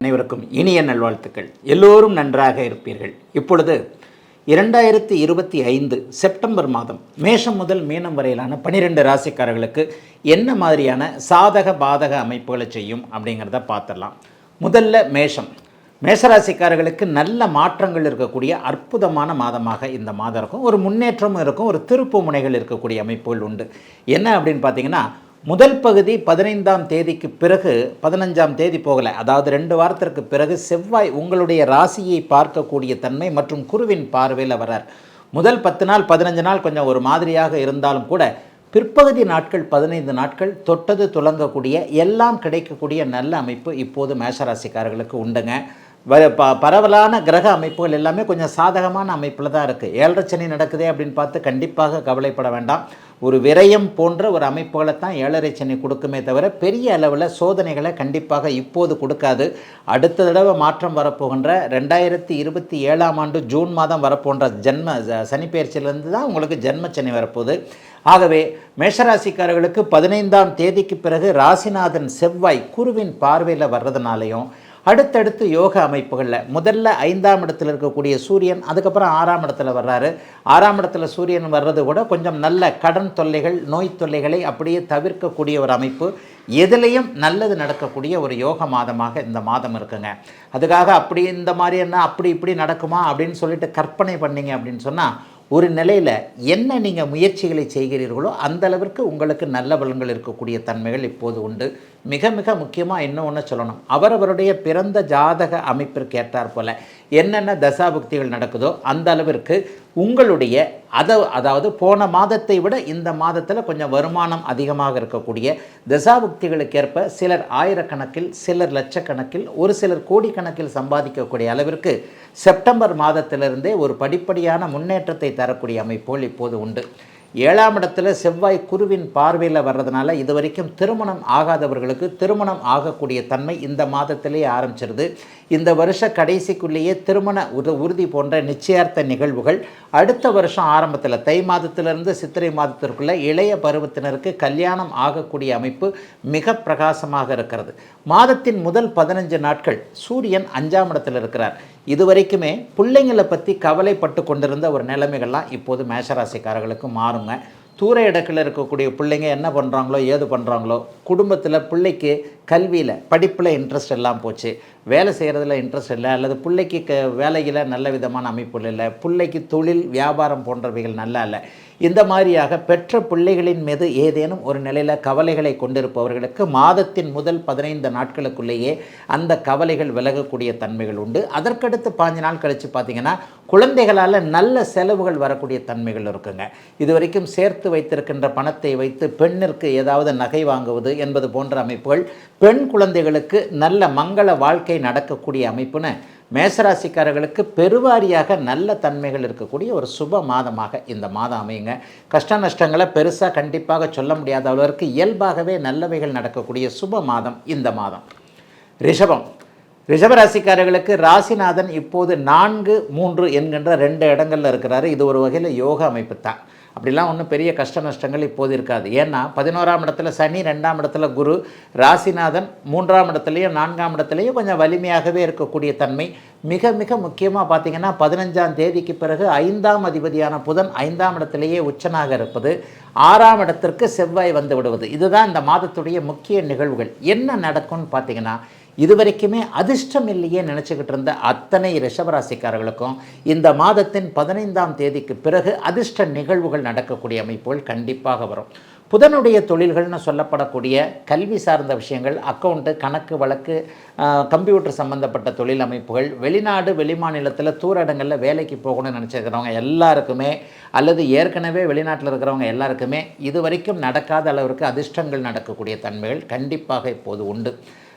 அனைவருக்கும் இனிய நல்வாழ்த்துக்கள். எல்லோரும் நன்றாக இருப்பீர்கள். இப்பொழுது 2025 செப்டம்பர் மாதம் மேஷம் முதல் மீனம் வரையிலான 12 ராசிக்காரர்களுக்கு என்ன மாதிரியான சாதக பாதக அமைப்புகளை செய்யும் அப்படிங்கிறத பார்த்துடலாம். முதல்ல மேஷராசிக்காரர்களுக்கு நல்ல மாற்றங்கள் இருக்கக்கூடிய அற்புதமான மாதமாக இந்த மாதம் இருக்கும். ஒரு முன்னேற்றமும் இருக்கும், ஒரு திருப்பு முனைகள் இருக்கக்கூடிய அமைப்புகள் உண்டு. என்ன அப்படின்னு பார்த்தீங்கன்னா, முதல் பகுதி 15ஆம் தேதிக்கு பிறகு 15ஆம் தேதி போகலை, அதாவது 2 வாரத்திற்கு பிறகு செவ்வாய் உங்களுடைய ராசியை பார்க்கக்கூடிய தன்மை மற்றும் குருவின் பார்வையில் வரார். முதல் 10 நாள் 15 நாள் கொஞ்சம் ஒரு மாதிரியாக இருந்தாலும் கூட பிற்பகுதி நாட்கள் 15 நாட்கள் தொட்டது துலங்கக்கூடிய எல்லாம் கிடைக்கக்கூடிய நல்ல அமைப்பு இப்போது மேஷராசிக்காரர்களுக்கு உண்டுங்க. பரவலான கிரக அமைப்புகள் எல்லாமே கொஞ்சம் சாதகமான அமைப்பில் தான் இருக்குது. 7.5 சனி நடக்குதே அப்படின்னு பார்த்து கண்டிப்பாக கவலைப்பட வேண்டாம். ஒரு விரயம் போன்ற ஒரு அமைப்புகளை தான் 7.5 சனி கொடுக்குமே தவிர பெரிய அளவில் சோதனைகளை கண்டிப்பாக இப்போது கொடுக்காது. அடுத்த தடவை மாற்றம் வரப்போகின்ற 2027ஆம் ஆண்டு ஜூன் மாதம் வரப்போன்ற சனிப்பெயர்ச்சியிலேருந்து தான் உங்களுக்கு ஜென்ம சனி வரப்போகுது. ஆகவே மேஷராசிக்காரர்களுக்கு 15ஆம் தேதிக்கு பிறகு ராசிநாதன் செவ்வாய் குருவின் பார்வையில் வர்றதுனாலையும் அடுத்தடுத்து யோக அமைப்புகளில் முதல்ல 5ஆம் இடத்துல இருக்கக்கூடிய சூரியன், அதுக்கப்புறம் 6ஆம் இடத்துல வர்றாரு. 6ஆம் இடத்துல சூரியன் வர்றது கூட கொஞ்சம் நல்ல கடன் தொல்லைகள், நோய் தொல்லைகளை அப்படியே தவிர்க்கக்கூடிய ஒரு அமைப்பு, எதுலேயும் நல்லது நடக்கக்கூடிய ஒரு யோக மாதமாக இந்த மாதம் இருக்குங்க. அதுக்காக அப்படி இந்த மாதிரி என்ன அப்படி இப்படி நடக்குமா அப்படின்னு சொல்லிட்டு கற்பனை பண்ணிங்க அப்படின்னு சொன்னால், ஒரு நிலையில் என்ன நீங்கள் முயற்சிகளை செய்கிறீர்களோ அந்த அளவிற்கு உங்களுக்கு நல்ல பலன்கள் இருக்கக்கூடிய தன்மைகள் இப்போது உண்டு. மிக மிக முக்கியமாக இன்னொன்று சொல்லணும், அவரவருடைய பிறந்த ஜாதக அமைப்பிற்கு ஏற்றார் போல் என்னென்ன தசாபுக்திகள் நடக்குதோ அந்த அளவிற்கு உங்களுடைய அதாவது போன மாதத்தை விட இந்த மாதத்தில் கொஞ்சம் வருமானம் அதிகமாக இருக்கக்கூடிய தசாபுக்திகளுக்கு ஏற்ப சிலர் ஆயிரக்கணக்கில், சிலர் லட்சக்கணக்கில், ஒரு சிலர் கோடிக்கணக்கில் சம்பாதிக்கக்கூடிய அளவிற்கு செப்டம்பர் மாதத்திலிருந்தே ஒரு படிப்படியான முன்னேற்றத்தை தரக்கூடிய அமைப்புகள் இப்போது உண்டு. 7ஆம் இடத்துல செவ்வாய் குருவின் பார்வையில் வர்றதுனால இதுவரைக்கும் திருமணம் ஆகாதவர்களுக்கு திருமணம் ஆகக்கூடிய தன்மை இந்த மாதத்திலேயே ஆரம்பிச்சிருது. இந்த வருஷ கடைசிக்குள்ளேயே திருமண உறுதி போன்ற நிச்சயார்த்த நிகழ்வுகள் அடுத்த வருஷம் ஆரம்பத்தில் தை மாதத்திலிருந்து சித்திரை மாதத்திற்குள்ளே இளைய பருவத்தினருக்கு கல்யாணம் ஆகக்கூடிய அமைப்பு மிக பிரகாசமாக இருக்கிறது. மாதத்தின் முதல் 15 நாட்கள் சூரியன் 5ஆம் இடத்தில் இருக்கிறார். இதுவரைக்குமே பிள்ளைங்களை பற்றி கவலைப்பட்டு கொண்டிருந்த ஒரு நிலைமைகள்லாம் இப்போது மேஷராசிக்காரர்களுக்கு மாறுங்க. தூர இடத்தில் இருக்கக்கூடிய பிள்ளைங்க என்ன பண்ணுறாங்களோ ஏது பண்ணுறாங்களோ, குடும்பத்தில் பிள்ளைக்கு கல்வியில் படிப்பில் இன்ட்ரெஸ்ட் எல்லாம் போச்சு, வேலை செய்கிறதுல இன்ட்ரெஸ்ட் இல்லை, அல்லது பிள்ளைக்கு வேலையில் நல்ல விதமான அமைப்புகள் இல்லை, பிள்ளைக்கு தொழில் வியாபாரம் போன்றவைகள் நல்லா இல்லை, இந்த மாதிரியாக பெற்ற பிள்ளைகளின் மீது ஏதேனும் ஒரு நிலையில் கவலைகளை கொண்டிருப்பவர்களுக்கு மாதத்தின் முதல் 15 நாட்களுக்குள்ளேயே அந்த கவலைகள் விலகக்கூடிய தன்மைகள் உண்டு. அதற்கடுத்து 5 நாள் கழித்து பார்த்திங்கன்னா குழந்தைகளால் நல்ல செலவுகள் வரக்கூடிய தன்மைகள் இருக்குங்க. இதுவரைக்கும் சேர்த்து வைத்திருக்கின்ற பணத்தை வைத்து பெண்ணிற்கு ஏதாவது நகை வாங்குவது என்பது போன்ற அமைப்புகள், பெண் குழந்தைகளுக்கு நல்ல மங்கள வாழ்க்கை நடக்கக்கூடிய அமைப்புன்னு மேஷராசிக்காரர்களுக்கு பெருவாரியாக நல்ல தன்மைகள் இருக்கக்கூடிய ஒரு சுப மாதமாக இந்த மாதம் அமையுங்க. கஷ்ட நஷ்டங்களை பெருசாக கண்டிப்பாக சொல்ல முடியாத அளவிற்கு இயல்பாகவே நல்லவைகள் நடக்கக்கூடிய சுப மாதம் இந்த மாதம். ரிஷபராசிக்காரர்களுக்கு ராசிநாதன் இப்போது 4, 3 என்கின்ற 2 இடங்களில் இருக்கிறாரு. இது ஒரு வகையில் யோக அமைப்பு தான். அப்படிலாம் ஒன்றும் பெரிய கஷ்ட நஷ்டங்கள் இப்போது இருக்காது. ஏன்னா 11ஆம் இடத்துல சனி, 2ஆம் இடத்துல குரு, ராசிநாதன் 3ஆம் இடத்துலையும் 4ஆம் இடத்துலையும் கொஞ்சம் வலிமையாகவே இருக்கக்கூடிய தன்மை. மிக மிக முக்கியமாக பார்த்திங்கன்னா 15ஆம் தேதிக்கு பிறகு 5ஆம் அதிபதியான புதன் 5ஆம் இடத்திலேயே உச்சனாக இருப்பது, 6ஆம் இடத்திற்கு செவ்வாய் வந்து விடுவது, இதுதான் இந்த மாதத்துடைய முக்கிய நிகழ்வுகள். என்ன நடக்கும்னு பார்த்திங்கன்னா, இதுவரைக்குமே அதிர்ஷ்டம் இல்லையே நினச்சிக்கிட்டு இருந்த அத்தனை ரிஷபராசிக்காரர்களுக்கும் இந்த மாதத்தின் 15ஆம் தேதிக்கு பிறகு அதிர்ஷ்ட நிகழ்வுகள் நடக்கக்கூடிய அமைப்புகள் கண்டிப்பாக வரும். புதனுடைய தொழில்கள்னு சொல்லப்படக்கூடிய கல்வி சார்ந்த விஷயங்கள், அக்கௌண்ட்டு, கணக்கு வழக்கு, கம்ப்யூட்டர் சம்மந்தப்பட்ட தொழில் அமைப்புகள், வெளிநாடு வெளிமாநிலத்தில் தூர இடங்களில் வேலைக்கு போகணும்னு நினச்சிருக்கிறவங்க எல்லாருக்குமே, அல்லது ஏற்கனவே வெளிநாட்டில் இருக்கிறவங்க எல்லாருக்குமே இதுவரைக்கும் நடக்காத அளவிற்கு அதிர்ஷ்டங்கள் நடக்கக்கூடிய தன்மைகள் கண்டிப்பாக இப்போது உண்டு.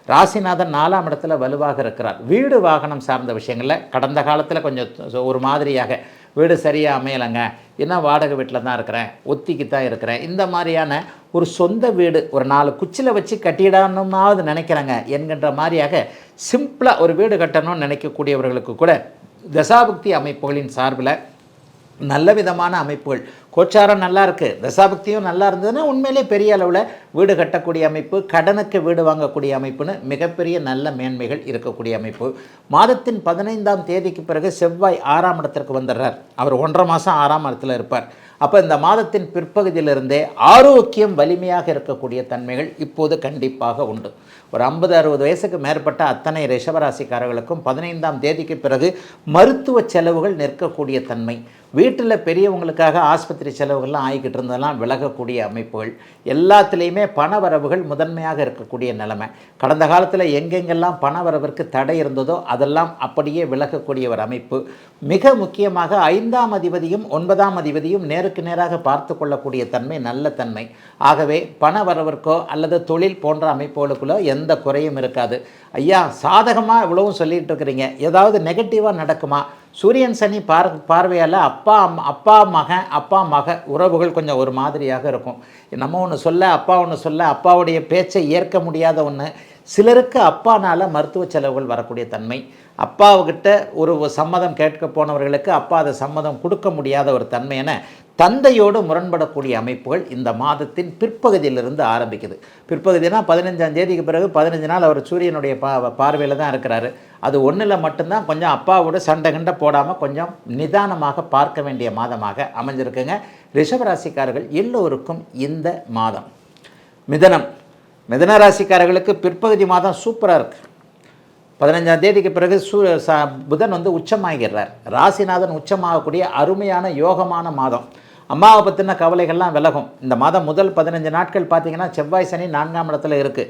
ராசிநாதன் 4ஆம் இடத்துல வலுவாக இருக்கிறார். வீடு வாகனம் சார்ந்த விஷயங்களில் கடந்த காலத்தில் கொஞ்சம் ஒரு மாதிரியாக வீடு சரியாக அமையலைங்க, என்ன வாடகை வீட்டில் தான் இருக்கிறேன், ஒத்திக்கு தான் இருக்கிறேன், இந்த மாதிரியான ஒரு சொந்த வீடு ஒரு 4 குச்சியில் வச்சு கட்டிடணுமாவது நினைக்கிறேங்க என்கின்ற மாதிரியாக சிம்பிளாக ஒரு வீடு கட்டணும்னு நினைக்கக்கூடியவர்களுக்கு கூட தசாபுக்தி அமைப்புகளின் சார்பில் நல்ல விதமான அமைப்புகள் கோச்சாரம் நல்லா இருக்குது, தசாபக்தியும் நல்லா இருந்ததுன்னா உண்மையிலே பெரிய அளவில் வீடு கட்டக்கூடிய அமைப்பு, கடனுக்கு வீடு வாங்கக்கூடிய அமைப்புன்னு மிகப்பெரிய நல்ல மேன்மைகள் இருக்கக்கூடிய அமைப்பு. மாதத்தின் 15ஆம் தேதிக்கு பிறகு செவ்வாய் 6ஆம் இடத்திற்கு வந்துடுறார். அவர் 1.5 மாதம் 6ஆம் இடத்துல இருப்பார். அப்போ இந்த மாதத்தின் பிற்பகுதியிலிருந்தே ஆரோக்கியம் வலிமையாக இருக்கக்கூடிய தன்மைகள் இப்போது கண்டிப்பாக உண்டு. ஒரு 50-60 வயசுக்கு மேற்பட்ட அத்தனை ரிஷபராசிக்காரர்களுக்கும் 15ஆம் தேதிக்கு பிறகு மருத்துவ செலவுகள் நிற்கக்கூடிய தன்மை, வீட்டில் பெரியவங்களுக்காக ஆஸ்பத்திரி செலவுகள்லாம் ஆகிக்கிட்டு இருந்ததெல்லாம் விலகக்கூடிய அமைப்புகள், எல்லாத்துலேயுமே பணவரவுகள் முதன்மையாக இருக்கக்கூடிய நிலைமை. கடந்த காலத்தில் எங்கெங்கெல்லாம் பணவரவிற்கு தடை இருந்ததோ அதெல்லாம் அப்படியே விலகக்கூடிய ஒரு அமைப்பு. மிக முக்கியமாக 5ஆம் அதிபதியும் 9ஆம் அதிபதியும் நேருக்கு நேராக பார்த்து கொள்ளக்கூடிய தன்மை நல்ல தன்மை. ஆகவே பணவரவிற்கோ அல்லது தொழில் போன்ற அமைப்புகளுக்குள்ளோ எந்த குறையும் இருக்காது. ஐயா சாதகமாக இவ்வளவும் சொல்லிகிட்டு இருக்கிறீங்க, ஏதாவது நெகட்டிவாக நடக்குமா? சூரியன் சனி பார்வையால் அப்பா மக உறவுகள் கொஞ்சம் ஒரு மாதிரியாக இருக்கும். நம்ம ஒன்று சொல்ல அப்பா ஒன்று சொல்ல அப்பாவுடைய பேச்சை ஏற்க முடியாத ஒன்று. சிலருக்கு அப்பானால் மருத்துவ செலவுகள் வரக்கூடிய தன்மை. அப்பாவுக்கிட்ட ஒரு சம்மதம் கேட்க போனவர்களுக்கு அப்பா அதை சம்மதம் கொடுக்க முடியாத ஒரு தன்மை என தந்தையோடு முரண்படக்கூடிய அமைப்புகள் இந்த மாதத்தின் பிற்பகுதியிலிருந்து ஆரம்பிக்குது. பிற்பகுதினா 15ஆம் தேதிக்கு பிறகு 15 நாள் அவர் சூரியனுடைய பார்வையில் தான் இருக்கிறாரு. அது ஒன்றில் மட்டும்தான் கொஞ்சம் அப்பாவோட சண்டை கண்டை போடாமல் கொஞ்சம் நிதானமாக பார்க்க வேண்டிய மாதமாக அமைஞ்சிருக்குங்க. ரிஷபராசிக்காரர்கள் எல்லோருக்கும் இந்த மாதம். மிதன ராசிக்காரர்களுக்கு பிற்பகுதி மாதம் சூப்பராக இருக்குது. 15ஆம் தேதிக்கு பிறகு புதன் உச்சமாகிறார். ராசிநாதன் உச்சமாகக்கூடிய அருமையான யோகமான மாதம். அம்மாவை பற்றின கவலைகள்லாம் விலகும். இந்த மாதம் முதல் 15 நாட்கள் பார்த்திங்கன்னா செவ்வாய் சனி 4ஆம் இடத்துல இருக்குது.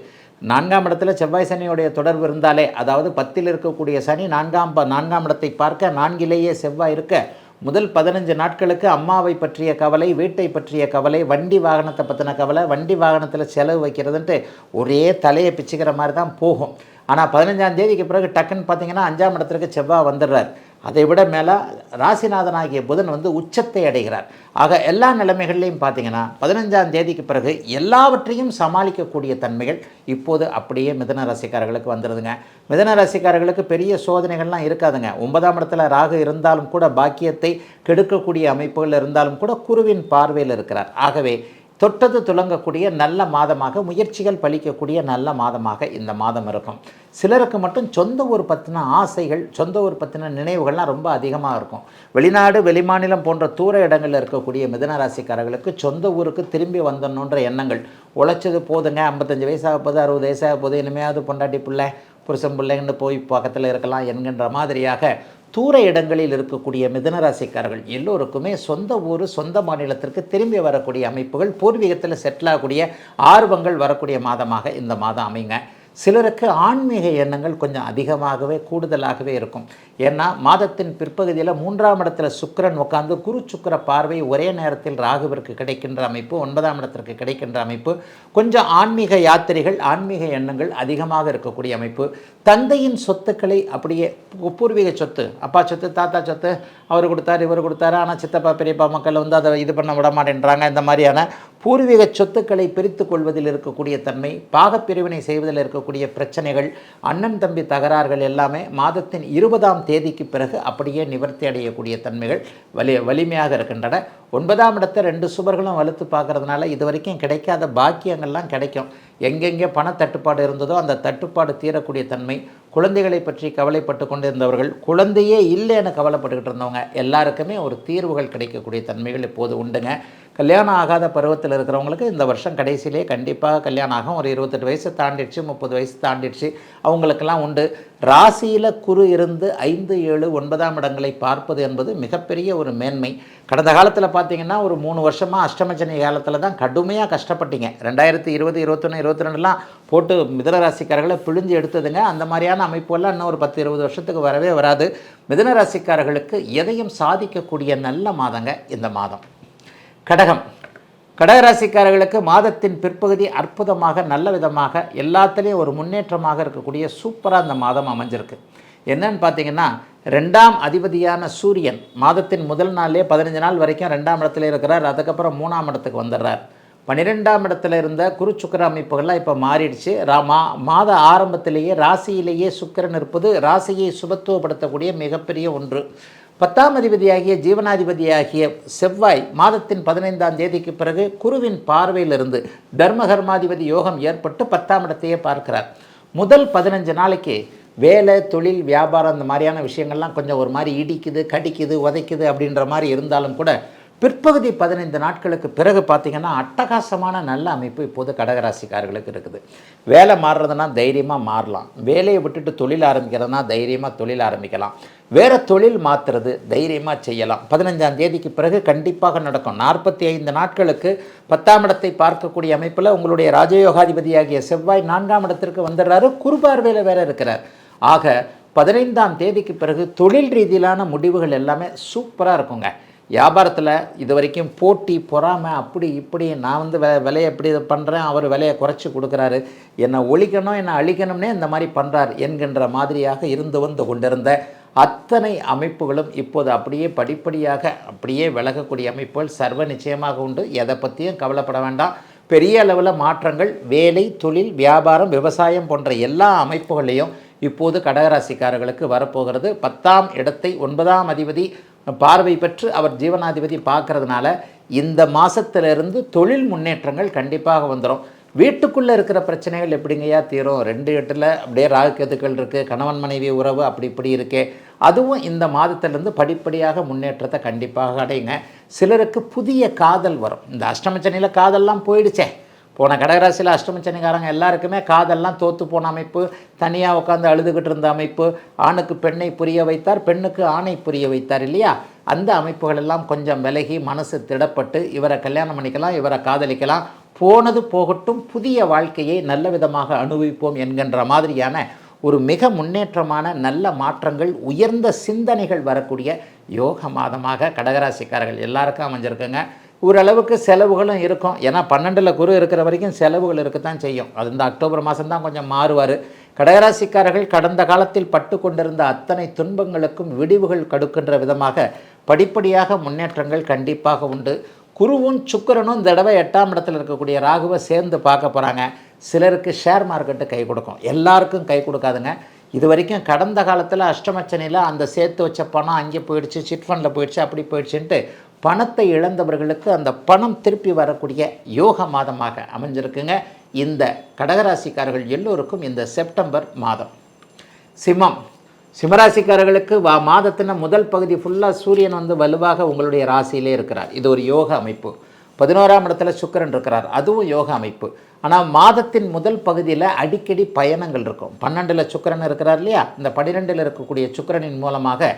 4ஆம் இடத்துல செவ்வாய் சனியுடைய தொடர்பு இருந்தாலே, அதாவது 10ல் இருக்கக்கூடிய சனி 4ஆம் இடத்தை பார்க்க 4லேயே செவ்வாய் இருக்க, முதல் 15 நாட்களுக்கு அம்மாவை பற்றிய கவலை, வீட்டை பற்றிய கவலை, வண்டி வாகனத்தை பற்றின கவலை, வண்டி வாகனத்தில் செலவு வைக்கிறதுன்ட்டு ஒரே தலையை பிச்சுக்கிற மாதிரி தான் போகும். ஆனால் 15ஆம் தேதிக்கு பிறகு டக்குன்னு பார்த்திங்கன்னா 5ஆம் இடத்திற்கு செவ்வாய் வந்துடுறார். அதை விட மேலே ராசிநாதனாகிய புதன் உச்சத்தை அடைகிறார். ஆக எல்லா நிலைமைகள்லையும் பார்த்திங்கன்னா 15ஆம் தேதிக்கு பிறகு எல்லாவற்றையும் சமாளிக்கக்கூடிய தன்மைகள் இப்போது அப்படியே மிதன ராசிக்காரர்களுக்கு வந்துடுதுங்க. மிதன ராசிக்காரர்களுக்கு பெரிய சோதனைகள்லாம் இருக்காதுங்க. 9ஆம் இடத்துல ராகு இருந்தாலும் கூட, பாக்கியத்தை கெடுக்கக்கூடிய அமைப்புகள் இருந்தாலும் கூட குருவின் பார்வையில் இருக்கிறார். ஆகவே தொட்டது துலங்கக்கூடிய நல்ல மாதமாக, முயற்சிகள் பலிக்கக்கூடிய நல்ல மாதமாக இந்த மாதம் இருக்கும். சிலருக்கு மட்டும் சொந்த ஊர் பற்றின ஆசைகள், சொந்த ஊர் பற்றின நினைவுகள்லாம் ரொம்ப அதிகமாக இருக்கும். வெளிநாடு வெளிமாநிலம் போன்ற தூர இடங்களில் இருக்கக்கூடிய மிதன ராசிக்காரர்களுக்கு சொந்த ஊருக்கு திரும்பி வந்தணுன்ற எண்ணங்கள். உழைச்சது போதுங்க, 55 வயசாக போகுது, 60 வயசாக போகுது, இனிமையாவது பொண்டாட்டி பிள்ளை புருஷன் பிள்ளைங்கன்னு போய் பக்கத்தில் இருக்கலாம் என்கின்ற மாதிரியாக தூர இடங்களில் இருக்கக்கூடிய மிதுன ராசிக்காரர்கள் எல்லோருக்குமே சொந்த ஊர், சொந்த மாநிலத்திற்கு திரும்பி வரக்கூடிய அமைப்புகள், பூர்வீகத்தில் செட்டில் ஆகக்கூடிய ஆர்வங்கள் வரக்கூடிய மாதமாக இந்த மாதம் அமைங்க. சிலருக்கு ஆன்மீக எண்ணங்கள் கொஞ்சம் அதிகமாகவே கூடுதலாகவே இருக்கும். ஏன்னா மாதத்தின் பிற்பகுதியில் 3ஆம் இடத்துல சுக்கிரன் உட்கார்ந்து குரு சுக்கிர பார்வை ஒரே நேரத்தில் ராகுவிற்கு கிடைக்கின்ற அமைப்பு, 9ஆம் இடத்திற்கு கிடைக்கின்ற அமைப்பு. கொஞ்சம் ஆன்மீக யாத்திரைகள், ஆன்மீக எண்ணங்கள் அதிகமாக இருக்கக்கூடிய அமைப்பு. தந்தையின் சொத்துக்களை அப்படியே, பூர்வீக சொத்து, அப்பா சொத்து, தாத்தா சொத்து, அவர் கொடுத்தாரு இவர் கொடுத்தாரு, ஆனால் சித்தப்பா பெரியப்பா மக்கள் அதை இது பண்ண விட மாட்டேன்றாங்க. இந்த மாதிரியான பூர்வீக சொத்துக்களை பிரித்து கொள்வதில் இருக்கக்கூடிய தன்மை, பாகப்பிரிவினை செய்வதில் இருக்கக்கூடிய பிரச்சனைகள், அண்ணன் தம்பி தகராறுகள் எல்லாமே மாதத்தின் 20ஆம் தேதிக்கு பிறகு அப்படியே நிவர்த்தி அடையக்கூடிய தன்மைகள் வலிமையாக இருக்கின்றன. 9ஆம் இடத்தை 2 சுபர்களும் வலுத்து பார்க்கறதுனால இது வரைக்கும் கிடைக்காத பாக்கியங்கள்லாம் கிடைக்கும். எங்கெங்கே பணத்தட்டுப்பாடு இருந்ததோ அந்த தட்டுப்பாடு தீரக்கூடிய தன்மை. குழந்தைகளை பற்றி கவலைப்பட்டு கொண்டு இருந்தவர்கள், குழந்தையே இல்லைன்னு கவலைப்பட்டுக்கிட்டு இருந்தவங்க எல்லாருக்குமே ஒரு தீர்வுகள் கிடைக்கக்கூடிய தன்மைகள் இப்போது உண்டுங்க. கல்யாணம் ஆகாத பருவத்தில் இருக்கிறவங்களுக்கு இந்த வருஷம் கடைசியிலே கண்டிப்பாக கல்யாணம் ஆகும். ஒரு 28 வயசு தாண்டிடுச்சு, 30 வயசு தாண்டிடுச்சு, அவங்களுக்கெல்லாம் உண்டு. ராசியில் குரு இருந்து 5, 7, 9ஆம் இடங்களை பார்ப்பது என்பது மிகப்பெரிய ஒரு மேன்மை. கடந்த காலத்தில் பார்த்தீங்கன்னா ஒரு 3 வருஷமாக அஷ்டமச்சனி காலத்தில் தான் கடுமையாக கஷ்டப்பட்டீங்க. 2020, 21, 22லாம் போட்டு மிதுன ராசிக்காரர்களை பிழிஞ்சு எடுத்ததுங்க. அந்த மாதிரியான அமைப்புகள்லாம் இன்னும் ஒரு 10, 20 வருஷத்துக்கு வரவே வராது. மிதுன ராசிக்காரர்களுக்கு எதையும் சாதிக்கக்கூடிய நல்ல மாதங்க இந்த மாதம். கடகராசிக்காரர்களுக்கு மாதத்தின் பிற்பகுதி அற்புதமாக, நல்ல விதமாக, எல்லாத்துலேயும் ஒரு முன்னேற்றமாக இருக்கக்கூடிய சூப்பராக இந்த மாதம் அமைஞ்சிருக்கு. என்னன்னு பார்த்தீங்கன்னா, 2ஆம் அதிபதியான சூரியன் மாதத்தின் முதல் நாள்லேயே 15 நாள் வரைக்கும் 2ஆம் இடத்துல இருக்கிறார். அதுக்கப்புறம் 3ஆம் இடத்துக்கு வந்துடுறார். 12ஆம் இடத்துல இருந்த குரு சுக்கிர அமைப்புகள்லாம் இப்போ மாறிடுச்சு. மாத ஆரம்பத்திலேயே ராசியிலேயே சுக்கிரன் இருப்பது ராசியை சுபத்துவப்படுத்தக்கூடிய மிகப்பெரிய ஒன்று. 10ஆம் அதிபதியாகிய ஜீவனாதிபதியாகிய செவ்வாய் மாதத்தின் 15ஆம் தேதிக்கு பிறகு குருவின் பார்வையிலிருந்து தர்மகர்மாதிபதி யோகம் ஏற்பட்டு 10ஆம் இடத்தையே பார்க்கிறார். முதல் 15 நாளைக்கு வேலை, தொழில், வியாபாரம் இந்த மாதிரியான விஷயங்கள்லாம் கொஞ்சம் ஒரு மாதிரி இடிக்குது, கடிக்குது, உதைக்குது அப்படின்ற மாதிரி இருந்தாலும் கூட பிற்பகுதி 15 நாட்களுக்கு பிறகு பார்த்திங்கன்னா அட்டகாசமான நல்ல அமைப்பு இப்போது கடகராசிக்காரர்களுக்கு இருக்குது. வேலை மாறுறதுனா தைரியமாக மாறலாம், வேலையை விட்டுட்டு தொழில் ஆரம்பிக்கிறதுனா தைரியமாக தொழில் ஆரம்பிக்கலாம், வேறு தொழில் மாற்றுறது தைரியமாக செய்யலாம். 15ஆம் தேதிக்கு பிறகு கண்டிப்பாக நடக்கும். 45 நாட்களுக்கு 10ஆம் இடத்தை பார்க்கக்கூடிய அமைப்பில் உங்களுடைய ராஜயோகாதிபதியாகிய செவ்வாய் 4ஆம் இடத்திற்கு வந்துடுறாரு, குருபார்வையில் வேறு இருக்கிறார். ஆக 15ஆம் தேதிக்கு பிறகு தொழில் ரீதியிலான முடிவுகள் எல்லாமே சூப்பராக இருக்குங்க. வியாபாரத்தில் இது வரைக்கும் போட்டி, பொறாமை, அப்படி இப்படி நான் விலையை எப்படி பண்ணுறேன், அவர் விலையை குறைச்சி கொடுக்குறாரு, என்னை ஒழிக்கணும், என்னை அழிக்கணும்னே இந்த மாதிரி பண்ணுறார் என்கின்ற மாதிரியாக வந்து கொண்டிருந்த அத்தனை அமைப்புகளும் இப்போது அப்படியே படிப்படியாக அப்படியே விலகக்கூடிய அமைப்புகள் சர்வ நிச்சயமாக உண்டு. எதை பற்றியும் கவலைப்பட வேண்டாம். பெரிய அளவில் மாற்றங்கள் வேலை, தொழில், வியாபாரம், விவசாயம் போன்ற எல்லா அமைப்புகளையும் இப்போது கடகராசிக்காரர்களுக்கு வரப்போகிறது. 10ஆம் இடத்தை 9ஆம் அதிபதி பார்வை பெற்று அவர் ஜீவனாதிபதி பார்க்கறதுனால இந்த மாதத்திலிருந்து தொழில் முன்னேற்றங்கள் கண்டிப்பாக வந்துடும். வீட்டுக்குள்ளே இருக்கிற பிரச்சனைகள் எப்படிங்கய்யா தீரும்? 2 8ல் அப்படியே ராகுகேதுக்கள் இருக்குது, கணவன் மனைவி உறவு அப்படி இப்படி இருக்கே, அதுவும் இந்த மாதத்திலிருந்து படிப்படியாக முன்னேற்றத்தை கண்டிப்பாக அடையுங்க. சிலருக்கு புதிய காதல் வரும். இந்த அஷ்டமச்சனியில் காதல்லாம் போயிடுச்சே. போன கடகராசியில் அஷ்டமச்சனிக்காரங்க எல்லாருக்குமே காதெல்லாம் தோற்று போன அமைப்பு, தனியாக உட்காந்து அழுதுகிட்டு இருந்த அமைப்பு, ஆணுக்கு பெண்ணை புரிய வைத்தார், பெண்ணுக்கு ஆணை புரிய வைத்தார் இல்லையா? அந்த அமைப்புகள் எல்லாம் கொஞ்சம் விலகி மனசு திடப்பட்டு இவரை கல்யாணம் பண்ணிக்கலாம், இவரை காதலிக்கலாம், போனது போகட்டும், புதிய வாழ்க்கையை நல்ல விதமாக அனுபவிப்போம் என்கின்ற மாதிரியான ஒரு மிக முன்னேற்றமான நல்ல மாற்றங்கள், உயர்ந்த சிந்தனைகள் வரக்கூடிய யோக மாதமாக கடகராசிக்காரர்கள் எல்லாருக்கும் அமைஞ்சிருக்குங்க. ஓரளவுக்கு செலவுகளும் இருக்கும். ஏன்னா 12ல் குரு இருக்கிற வரைக்கும் செலவுகள் இருக்கத்தான் செய்யும். அது இந்த அக்டோபர் மாதம்தான் கொஞ்சம் மாறுவார். கடகராசிக்காரர்கள் கடந்த காலத்தில் பட்டு கொண்டிருந்த அத்தனை துன்பங்களுக்கும் விடிவுகள் கொடுக்கின்ற விதமாக படிப்படியாக முன்னேற்றங்கள் கண்டிப்பாக உண்டு. குருவும் சுக்கிரனும் இந்த தடவை 8ஆம் இடத்தில் இருக்கக்கூடிய ராகுவை சேர்ந்து பார்க்க போகிறாங்க. சிலருக்கு ஷேர் மார்க்கெட்டு கை கொடுக்கும், எல்லாருக்கும் கை கொடுக்காதுங்க. இது வரைக்கும் கடந்த காலத்தில் அஷ்டமச்சனியில் அந்த சேர்த்து வச்ச பணம் அங்கே போயிடுச்சு, சிட் ஃபண்டில் போயிடுச்சு, அப்படி போயிடுச்சுன்ட்டு பணத்தை இழந்தவர்களுக்கு அந்த பணம் திருப்பி வரக்கூடிய யோக மாதமாக அமைஞ்சிருக்குங்க இந்த கடகராசிக்காரர்கள் எல்லோருக்கும் இந்த செப்டம்பர் மாதம். சிம்மராசிக்காரர்களுக்கு மாதத்தின் முதல் பகுதி ஃபுல்லாக சூரியன் வலுவாக உங்களுடைய ராசியிலே இருக்கிறார். இது ஒரு யோக அமைப்பு. 11ஆம் இடத்துல சுக்கிரன் இருக்கிறார், அதுவும் யோக அமைப்பு. ஆனால் மாதத்தின் முதல் பகுதியில் அடிக்கடி பயணங்கள் இருக்கும். 12ல் சுக்கிரன் இருக்கிறார் இல்லையா? இந்த 12ல் இருக்கக்கூடிய சுக்கிரனின் மூலமாக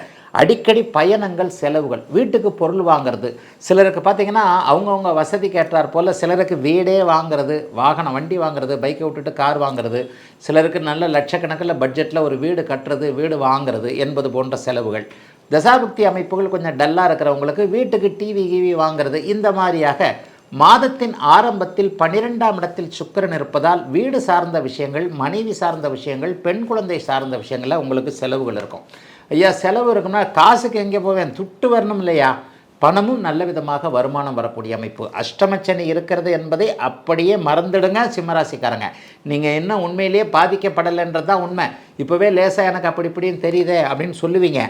அடிக்கடி பயணங்கள், செலவுகள், வீட்டுக்கு பொருள் வாங்கிறது. சிலருக்கு பார்த்திங்கன்னா அவங்கவுங்க வசதிக்கு ஏற்றார் போல் சிலருக்கு வீடே வாங்கிறது, வாகனம் வண்டி வாங்கிறது, பைக்கை விட்டுட்டு கார் வாங்கிறது, சிலருக்கு நல்ல லட்சக்கணக்கில் பட்ஜெட்டில் ஒரு வீடு கட்டுறது, வீடு வாங்கிறது என்பது போன்ற செலவுகள். தசாபக்தி அமைப்புகள் கொஞ்சம் டல்லாக இருக்கிறவங்களுக்கு வீட்டுக்கு டிவி வாங்கிறது, இந்த மாதிரியாக மாதத்தின் ஆரம்பத்தில் 12ஆம் இடத்தில் சுக்கிரன் இருப்பதால் வீடு சார்ந்த விஷயங்கள், மனைவி சார்ந்த விஷயங்கள், பெண் குழந்தை சார்ந்த விஷயங்களில் உங்களுக்கு செலவுகள் இருக்கும். ஐயா செலவு இருக்குன்னா காசுக்கு எங்கே போவேன், துட்டு வரணும் இல்லையா? பணமும் நல்ல விதமாக வருமானம் வரக்கூடிய அமைப்பு. அஷ்டமச்சனி இருக்கிறது என்பதை அப்படியே மறந்துடுங்க சிம்மராசிக்காரங்க. நீங்கள் என்ன உண்மையிலேயே பாதிக்கப்படலைன்றது தான் உண்மை. இப்போவே லேசாக எனக்கு அப்படி இப்படின்னு தெரியுதே அப்படின்னு சொல்லுவீங்க.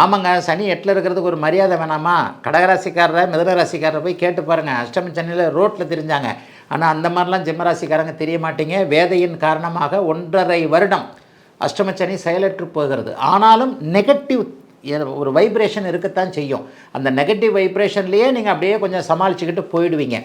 ஆமாங்க, சனி 8ல் இருக்கிறதுக்கு ஒரு மரியாதை வேணாமா? கடகராசிக்காரரை, மிதுனராசிக்காரரை போய் கேட்டு பாருங்கள். அஷ்டமச்சனியில் ரோட்டில் தெரிஞ்சாங்க. ஆனால் அந்த மாதிரிலாம் சிம்மராசிக்காரங்க தெரிய மாட்டீங்க. வேதையின் காரணமாக 1.5 வருடம் அஷ்டமச்சனி செயலற்று போகிறது. ஆனாலும் நெகட்டிவ் ஒரு வைப்ரேஷன் இருக்கத்தான் செய்யும். அந்த நெகட்டிவ் வைப்ரேஷன்லேயே நீங்கள் அப்படியே கொஞ்சம் சமாளிச்சுக்கிட்டு போயிடுவீங்க.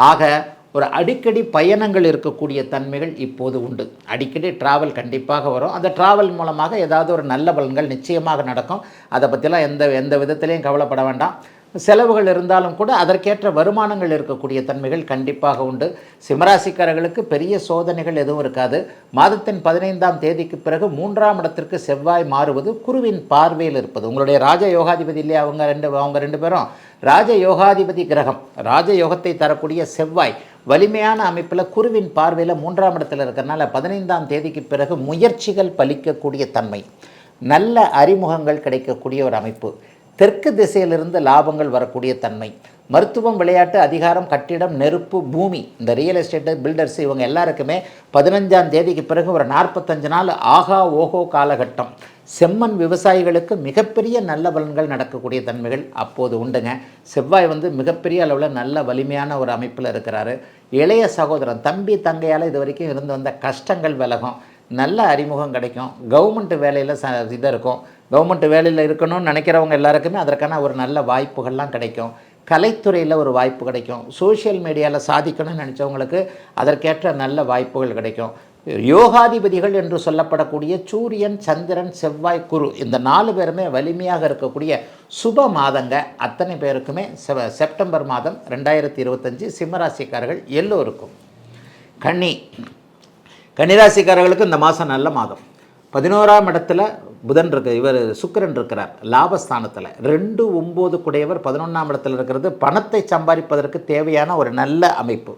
ஆக ஒரு அடிக்கடி பயணங்கள் இருக்கக்கூடிய தன்மைகள் இப்போது உண்டு. அடிக்கடி ட்ராவல் கண்டிப்பாக வரும். அந்த ட்ராவல் மூலமாக ஏதாவது ஒரு நல்ல பலன்கள் நிச்சயமாக நடக்கும். அதை பற்றிலாம் எந்த விதத்துலேயும் கவலைப்பட வேண்டாம். செலவுகள் இருந்தாலும் கூட அதற்கேற்ற வருமானங்கள் இருக்கக்கூடிய தன்மைகள் கண்டிப்பாக உண்டு. சிம்மராசிக்காரர்களுக்கு பெரிய சோதனைகள் எதுவும் இருக்காது. மாதத்தின் 15ஆம் தேதிக்கு பிறகு 3ஆம் இடத்திற்கு செவ்வாய் மாறுவது, குருவின் பார்வையில் இருப்பது, உங்களுடைய ராஜ யோகாதிபதி இல்லையா? அவங்க ரெண்டு பேரும் ராஜ யோகாதிபதி கிரகம். ராஜ யோகத்தை தரக்கூடிய செவ்வாய் வலிமையான அமைப்பில் குருவின் பார்வையில் 3ஆம் இடத்தில் இருக்கிறனால 15ஆம் தேதிக்கு பிறகு முயற்சிகள் பலிக்கக்கூடிய தன்மை, நல்ல அறிமுகங்கள் கிடைக்கக்கூடிய ஒரு அமைப்பு, தெற்கு திசையிலிருந்து லாபங்கள் வரக்கூடிய தன்மை, மருத்துவம், விளையாட்டு, அதிகாரம், கட்டிடம், நெருப்பு, பூமி, இந்த ரியல் எஸ்டேட்டு, பில்டர்ஸ், இவங்க எல்லாருக்குமே 15ஆம் தேதிக்கு பிறகு ஒரு 45 நாள் ஆகா ஓஹோ காலகட்டம். செம்மண் விவசாயிகளுக்கு மிகப்பெரிய நல்ல பலன்கள் நடக்கக்கூடிய தன்மைகள் அப்போது உண்டுங்க. செவ்வாய் வந்து மிகப்பெரிய அளவில் நல்ல வலிமையான ஒரு அமைப்பில் இருக்கிறாரு. இளைய சகோதரன் தம்பி தங்கையால் இது வரைக்கும் இருந்து வந்த கஷ்டங்கள் விலகும், நல்ல அறிமுகம் கிடைக்கும். கவர்மெண்ட் வேலையில் இது இருக்கும். கவர்மெண்ட் வேலையில் இருக்கணும்னு நினைக்கிறவங்க எல்லாருக்குமே அதற்கான ஒரு நல்ல வாய்ப்புகள்லாம் கிடைக்கும். கலைத்துறையில் ஒரு வாய்ப்பு கிடைக்கும். சோஷியல் மீடியாவில் சாதிக்கணும்னு நினச்சவங்களுக்கு அதற்கேற்ற நல்ல வாய்ப்புகள் கிடைக்கும். யோகாதிபதிகள் என்று சொல்லப்படக்கூடிய சூரியன், சந்திரன், செவ்வாய், குரு இந்த 4 பேருமே வலிமையாக இருக்கக்கூடிய சுப மாதங்க. அத்தனை பேருக்குமே செப்டம்பர் மாதம் 2025 சிம்மராசிக்காரர்கள் எல்லோருக்கும். கன்னிராசிக்காரர்களுக்கு இந்த மாதம் நல்ல மாதம். 11ஆம் இடத்துல புதன் இருக்கு, இவர் சுக்கிரன் இருக்கிறார் லாபஸ்தானத்தில். 2, 9 குடையவர் 11ஆம் இடத்துல இருக்கிறது பணத்தை சம்பாதிப்பதற்கு தேவையான ஒரு நல்ல அமைப்பு.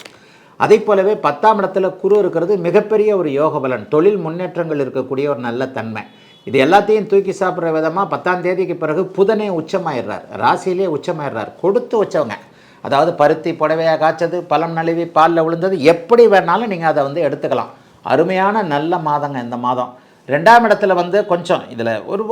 அதே போலவே 10ஆம் இடத்துல குரு இருக்கிறது மிகப்பெரிய ஒரு யோக பலன், தொழில் முன்னேற்றங்கள் இருக்கக்கூடிய ஒரு நல்ல தன்மை. இது எல்லாத்தையும் தூக்கி சாப்பிட்ற விதமாக 10ஆம் தேதிக்கு பிறகு புதனே உச்சமாயிடுறார், ராசியிலே உச்சமாயிடுறார். கொடுத்து வச்சவங்க, அதாவது பருத்தி புடவையாக காய்ச்சது, பழம் நழுவி பாலில் விழுந்தது, எப்படி வேணாலும் நீங்கள் அதை வந்து எடுத்துக்கலாம். அருமையான நல்ல மாதங்க இந்த மாதம். 2ஆம் இடத்துல வந்து கொஞ்சம் இதில் ஒரு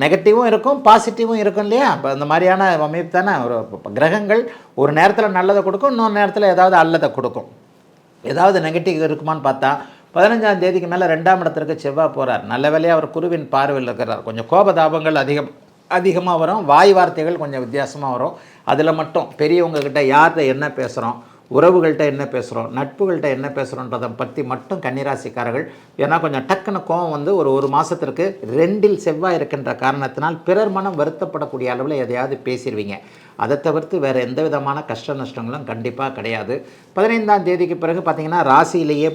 நெகட்டிவும் இருக்கும் பாசிட்டிவும் இருக்கும் இல்லையா? இப்போ இந்த மாதிரியான அமைப்பு தானே. ஒரு கிரகங்கள் ஒரு நேரத்தில் நல்லதை கொடுக்கும், இன்னொரு நேரத்தில் ஏதாவது அல்லதை கொடுக்கும். ஏதாவது நெகட்டிவ் இருக்குமான்னு பார்த்தா 15ஆம் தேதிக்கு மேலே 2ஆம் இடத்திற்கு செவ்வாய் போகிறார். நல்ல வேலையாக அவர் குருவின் பார்வையில் இருக்கிறார். கொஞ்சம் கோபதாபங்கள் அதிகமாக வரும், வாய் வார்த்தைகள் கொஞ்சம் வித்தியாசமாக வரும். அதில் மட்டும் பெரியவங்கக்கிட்ட யார்கிட்ட என்ன பேசுகிறோம், உறவுகள்கிட்ட என்ன பேசுகிறோம், நட்புகள்கிட்ட என்ன பேசுகிறோன்றதை பற்றி மட்டும் கன்னிராசிக்காரர்கள், ஏன்னா கொஞ்சம் டக்குன்னு கோவம் வந்து ஒரு மாதத்திற்கு 2இல் செவ்வாய் இருக்கின்ற காரணத்தினால் பிறர் மனம் வருத்தப்படக்கூடிய அளவில் எதையாவது பேசிடுவீங்க. அதை தவிர்த்து வேறு எந்த விதமான கஷ்ட நஷ்டங்களும் கண்டிப்பாக கிடையாது. 15ஆம் தேதிக்கு பிறகு பார்த்திங்கன்னா ராசியிலேயே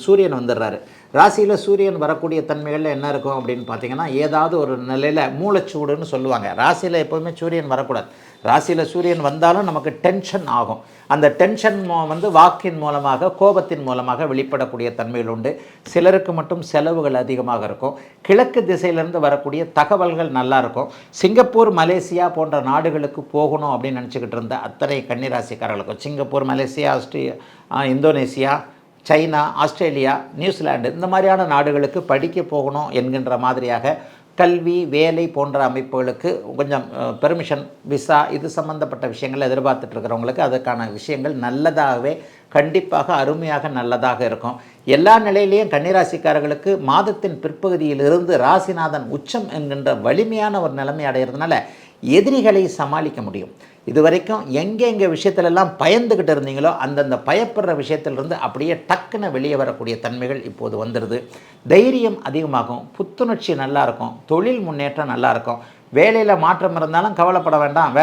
சூரியன் வந்துடுறாரு. ராசியில் சூரியன் வரக்கூடிய தன்மைகளில் என்ன இருக்கும் அப்படின்னு பார்த்தீங்கன்னா, ஏதாவது ஒரு நிலையில் மூளைச்சூடுன்னு சொல்லுவாங்க. ராசியில் எப்போவுமே சூரியன் வரக்கூடாது. ராசியில் சூரியன் வந்தாலும் நமக்கு டென்ஷன் ஆகும். அந்த டென்ஷன் வந்து வாக்கின் மூலமாக, கோபத்தின் மூலமாக வெளிப்படக்கூடிய தன்மைகள் உண்டு. சிலருக்கு மட்டும் செலவுகள் அதிகமாக இருக்கும். கிழக்கு திசையிலிருந்து வரக்கூடிய தகவல்கள் நல்லாயிருக்கும். சிங்கப்பூர், மலேசியா போன்ற நாடுகளுக்கு போகணும் அப்படின்னு நினச்சிக்கிட்டு இருந்த அத்தனை கன்னிராசிக்காரர்களுக்கும், Singapore, Malaysia, Indonesia, China, Australia, New Zealand இந்த மாதிரியான நாடுகளுக்கு படிக்க போகணும் என்கின்ற மாதிரியாக கல்வி, வேலை போன்ற அமைப்புகளுக்கு கொஞ்சம் பெர்மிஷன், விசா இது சம்மந்தப்பட்ட விஷயங்கள் எதிர்பார்த்துட்டு இருக்கிறவங்களுக்கு அதுக்கான விஷயங்கள் நல்லதாகவே கண்டிப்பாக அருமையாக நல்லதாக இருக்கும். எல்லா நிலையிலையும் கன்னிராசிக்காரர்களுக்கு மாதத்தின் பிற்பகுதியிலிருந்து ராசிநாதன் உச்சம் என்கின்ற வலிமையான ஒரு நிலைமை அடைகிறதுனால எதிரிகளை சமாளிக்க முடியும். இதுவரைக்கும் எங்கே விஷயத்திலெல்லாம் பயந்துக்கிட்டு இருந்தீங்களோ அந்தந்த பயப்படுற விஷயத்திலிருந்து அப்படியே டக்குன்னு வெளியே வரக்கூடிய தன்மைகள் இப்போது வந்துடுது. தைரியம் அதிகமாகும், புத்துணர்ச்சி நல்லாயிருக்கும், தொழில் முன்னேற்றம் நல்லாயிருக்கும். வேலையில் மாற்றம் இருந்தாலும் கவலைப்பட வேண்டாம்,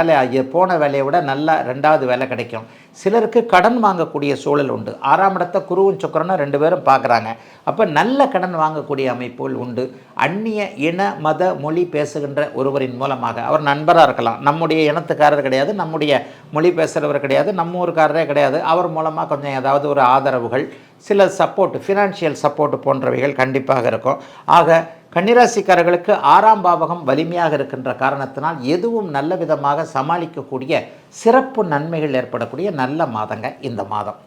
போன வேலையை விட நல்லா 2வது வேலை கிடைக்கும். சிலருக்கு கடன் வாங்கக்கூடிய சூழல் உண்டு. 6ஆம் இடத்தை குருவும் சுக்கிரனும் 2 பேரும் பார்க்குறாங்க. அப்போ நல்ல கடன் வாங்கக்கூடிய அமைப்புகள் உண்டு. அந்நிய இன, மத, மொழி பேசுகின்ற ஒருவரின் மூலமாக, அவர் நண்பராக இருக்கலாம், நம்முடைய இனத்துக்காரர் கிடையாது, நம்முடைய மொழி பேசுகிறவர் கிடையாது, நம்ம ஊருக்காரரே கிடையாது, அவர் மூலமாக கொஞ்சம் ஏதாவது ஒரு ஆதரவுகள், சில சப்போர்ட், ஃபினான்ஷியல் சப்போர்ட் போன்றவைகள் கண்டிப்பாக இருக்கும். ஆக கன்னிராசிக்காரர்களுக்கு 6ஆம் பாவகம் வலிமையாக இருக்கின்ற காரணத்தினால் எதுவும் நல்ல விதமாக சமாளிக்கக்கூடிய சிறப்பு நன்மைகள் ஏற்படக்கூடிய நல்ல மாதங்க இந்த மாதம்.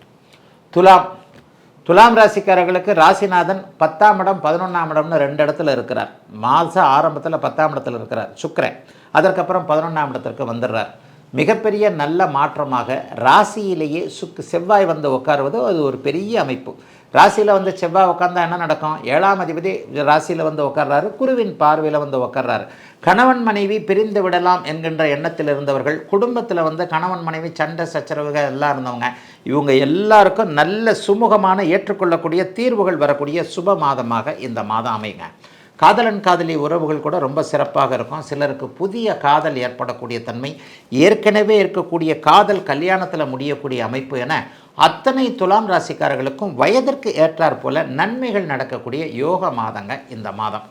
துலாம் ராசிக்காரர்களுக்கு ராசிநாதன் 10ஆம் இடம் 11ஆம் இடம்னு 2 இடத்துல இருக்கிறார். மாத ஆரம்பத்தில் 10ஆம் இடத்துல இருக்கிறார் சுக்கிரன். அதற்கப்புறம் 11ஆம் இடத்திற்கு வந்துடுறார். மிகப்பெரிய நல்ல மாற்றமாக ராசியிலேயே செவ்வாய் வந்து உட்காருவது அது ஒரு பெரிய அமைப்பு. ராசியில் வந்து செவ்வாய் உட்கார்ந்தா என்ன நடக்கும்? 7ஆம் அதிபதி ராசியில் வந்து உட்கார்றாரு, குருவின் பார்வையில் வந்து உட்கார்றாரு. கணவன் மனைவி பிரிந்து விடலாம் என்கின்ற எண்ணத்தில் இருந்தவர்கள், குடும்பத்தில் வந்து கணவன் மனைவி சண்டை சச்சரவுகள் எல்லாம் இருந்தவங்க, இவங்க எல்லாருக்கும் நல்ல சுமூகமான ஏற்றுக்கொள்ளக்கூடிய தீர்வுகள் வரக்கூடிய சுப மாதமாக இந்த மாதம் அமைங்க. காதலன் காதலி உறவுகள் கூட ரொம்ப சிறப்பாக இருக்கும். சிலருக்கு புதிய காதல் ஏற்படக்கூடிய தன்மை, ஏற்கனவே இருக்கக்கூடிய காதல் கல்யாணத்தில் முடியக்கூடிய அமைப்பு என அத்தனை துலாம் ராசிக்காரர்களுக்கும் வயதிற்கு ஏற்றாற் போல நன்மைகள் நடக்கக்கூடிய யோக மாதங்க இந்த மாதம்.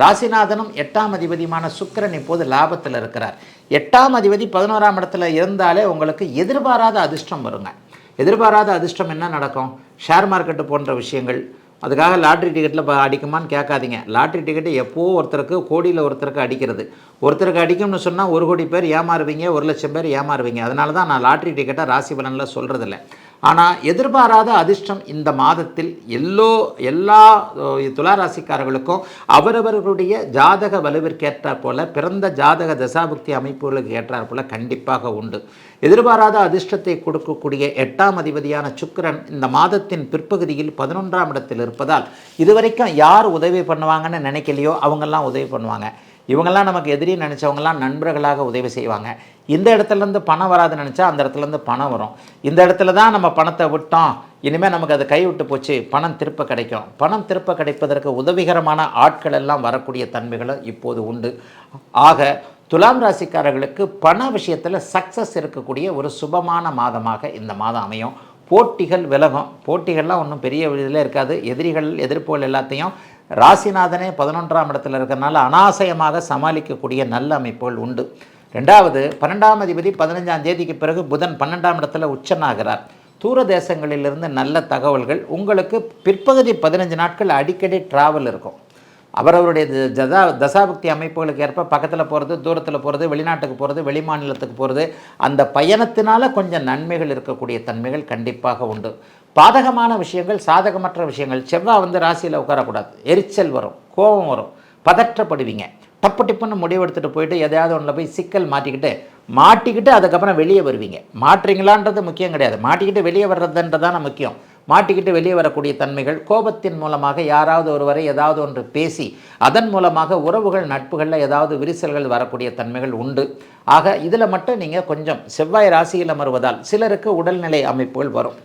ராசிநாதனும் 8ஆம் அதிபதியுமான சுக்கிரன் இப்போது லாபத்தில் இருக்கிறார். 8ஆம் அதிபதி 11ஆம் இடத்துல இருந்தாலே உங்களுக்கு எதிர்பாராத அதிர்ஷ்டம் வருங்க. எதிர்பாராத அதிர்ஷ்டம் என்ன நடக்கும்? ஷேர் மார்க்கெட்டு போன்ற விஷயங்கள். அதுக்காக லாட்ரி டிக்கெட்டில் அடிக்குமான்னு கேட்காதீங்க. லாட்ரி டிக்கெட்டு எப்போது ஒருத்தருக்கு கோடியில் ஒருத்தருக்கு அடிக்கிறது. ஒருத்தருக்கு அடிக்கும்னு சொன்னால் 1 கோடி பேர் ஏமாறுவீங்க, 1 லட்சம் பேர் ஏமாறுவீங்க. அதனால தான் நான் லாட்ரி டிக்கெட்டை ராசி பலனில் சொல்கிறதில்ல. ஆனால் எதிர்பாராத அதிர்ஷ்டம் இந்த மாதத்தில் எல்லா துளாராசிக்காரர்களுக்கும் அவரவர்களுடைய ஜாதக வலுவிற்கேற்றாற் போல பிறந்த ஜாதக தசாபுக்தி அமைப்புகளுக்கு ஏற்றாற் போல கண்டிப்பாக உண்டு. எதிர்பாராத அதிர்ஷ்டத்தை கொடுக்கக்கூடிய 8ஆம் அதிபதியான சுக்கிரன் இந்த மாதத்தின் பிற்பகுதியில் 11ஆம் இடத்தில் இருப்பதால் இதுவரைக்கும் யார் உதவி பண்ணுவாங்கன்னு நினைக்கலையோ அவங்கெல்லாம் உதவி பண்ணுவாங்க. இவங்கெல்லாம் நமக்கு எதிரி நினச்சவங்கெல்லாம் நண்பர்களாக உதவி செய்வாங்க. இந்த இடத்துலேருந்து பணம் வராதுன்னு நினச்சா அந்த இடத்துலேருந்து பணம் வரும். இந்த இடத்துல தான் நம்ம பணத்தை விட்டோம், இனிமேல் நமக்கு அது கைவிட்டு போச்சு, பணம் திருப்ப கிடைக்கும். பணம் திருப்ப கிடைப்பதற்கு உதவிகரமான ஆட்கள் எல்லாம் வரக்கூடிய தன்மைகளும் இப்போது உண்டு. ஆக துலாம் ராசிக்காரர்களுக்கு பண விஷயத்தில் சக்ஸஸ் இருக்கக்கூடிய ஒரு சுபமான மாதமாக இந்த மாதம் அமையும். போட்டிகள் விலகும். போட்டிகள்லாம் ஒன்றும் பெரிய இதில் இருக்காது. எதிர்ப்புகள் எல்லாத்தையும் ராசிநாதனே 11ஆம் இடத்துல இருக்கிறனால அனாசயமாக சமாளிக்கக்கூடிய நல்ல அமைப்புகள் உண்டு. ரெண்டாவது 12ஆம் அதிபதி 15ஆம் தேதிக்கு பிறகு புதன் 12ஆம் இடத்துல உச்சனாகிறார். தூர தேசங்களிலிருந்து நல்ல தகவல்கள் உங்களுக்கு பிற்பகுதி 15 நாட்கள் அடிக்கடி டிராவல் இருக்கும். அவரவருடைய தசாபக்தி அமைப்புகளுக்கு ஏற்ப பக்கத்தில் போகிறது, தூரத்தில் போகிறது, வெளிநாட்டுக்கு போகிறது, வெளி மாநிலத்துக்கு போகிறது, அந்த பயணத்தினால கொஞ்சம் நன்மைகள் இருக்கக்கூடிய தன்மைகள் கண்டிப்பாக உண்டு. பாதகமான விஷயங்கள், சாதகமற்ற விஷயங்கள், செவ்வாய் ராசியில் உட்காரக்கூடாது. எரிச்சல் வரும், கோபம் வரும், பதற்றப்படுவீங்க. டப்பு டிப்புன்னு முடிவெடுத்துட்டு போயிட்டு எதையாவது ஒன்றில் போய் சிக்கல் மாட்டிக்கிட்டு அதுக்கப்புறம் வெளியே வருவீங்க. மாட்டுறீங்களான்றது முக்கியம் கிடையாது, மாட்டிக்கிட்டு வெளியே வர்றதுன்றதான முக்கியம். மாட்டிக்கிட்டு வெளியே வரக்கூடிய தன்மைகள், கோபத்தின் மூலமாக யாராவது ஒருவரை ஏதாவது ஒன்று பேசி அதன் மூலமாக உறவுகள் நட்புகளில் ஏதாவது விரிசல்கள் வரக்கூடிய தன்மைகள் உண்டு. ஆக இதில் மட்டும் நீங்கள் கொஞ்சம் செவ்வாய் ராசியில் அமர்வதால் சிலருக்கு உடல்நிலை அமைப்புகள் வரும்.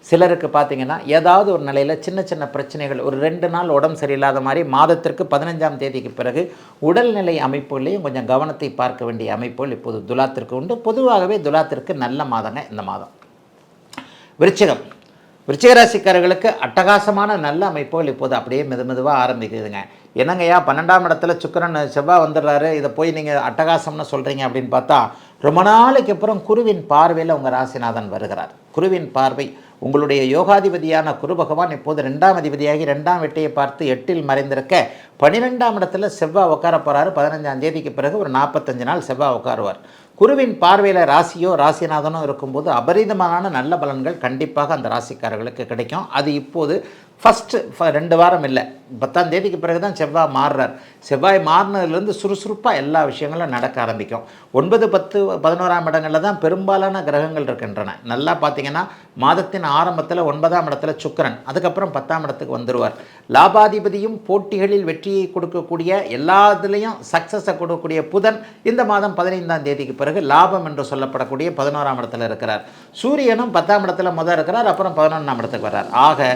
சிலருக்கு பார்த்திங்கன்னா ஏதாவது ஒரு நிலையில் சின்ன சின்ன பிரச்சனைகள், ஒரு 2 நாள் உடம்பு சரியில்லாத மாதிரி மாதத்திற்கு 15ஆம் தேதிக்கு பிறகு உடல்நிலை அமைப்புகளையும் கொஞ்சம் கவனத்தை பார்க்க வேண்டிய அமைப்புகள் இப்போது துலாத்திற்கு உண்டு. பொதுவாகவே துலாத்திற்கு நல்ல மாதங்க இந்த மாதம். விருச்சிகராசிக்காரர்களுக்கு அட்டகாசமான நல்ல அமைப்புகள் இப்போது அப்படியே மெதுவாக ஆரம்பிக்குதுங்க. என்னங்கய்யா 12ஆம் இடத்துல சுக்கிரன் செவ்வாய் வந்துடுறாரு, இதை போய் நீங்கள் அட்டகாசம்னு சொல்கிறீங்க அப்படின்னு பார்த்தா, ரொம்ப நாளைக்கு அப்புறம் குருவின் பார்வையில் உங்கள் ராசிநாதன் வருகிறார். குருவின் பார்வை உங்களுடைய யோகாதிபதியான குரு பகவான் இப்போது 2ஆம் அதிபதியாகி 2ஆம் வீட்டையை பார்த்து 8இல் மறைந்திருக்க 12ஆம் இடத்துல செவ்வாய் உட்கார போகிறாரு. 15ஆம் தேதிக்கு பிறகு ஒரு 45 நாள் செவ்வாய் உட்காருவார். குருவின் பார்வையில் ராசியோ ராசிநாதனோ இருக்கும்போது அபரிதமான நல்ல பலன்கள் கண்டிப்பாக அந்த ராசிக்காரர்களுக்கு கிடைக்கும். அது இப்போது ஃபஸ்ட்டு 2 வாரம் இல்லை, 10ஆம் தேதிக்கு பிறகு தான் செவ்வாய் மாறுறார். செவ்வாய் மாறினதுலேருந்து சுறுசுறுப்பாக எல்லா விஷயங்களும் நடக்க ஆரம்பிக்கும். 9, 10, 11ஆம் இடங்களில் தான் பெரும்பாலான கிரகங்கள் இருக்கின்றன. நல்லா பார்த்தீங்கன்னா மாதத்தின் ஆரம்பத்தில் 9ஆம் இடத்துல சுக்கிரன், அதுக்கப்புறம் 10ஆம் இடத்துக்கு வந்துடுவார். லாபாதிபதியும் போட்டிகளில் வெற்றியை கொடுக்கக்கூடிய எல்லாத்துலேயும் சக்ஸஸை கொடுக்கக்கூடிய புதன் இந்த மாதம் 15ஆம் தேதிக்கு பிறகு லாபம் என்று சொல்லப்படக்கூடிய 11ஆம் இடத்துல இருக்கிறார். சூரியனும் 10ஆம் இடத்துல இருக்கிறார், அப்புறம் 11ஆம் இடத்துக்கு வர்றார். ஆக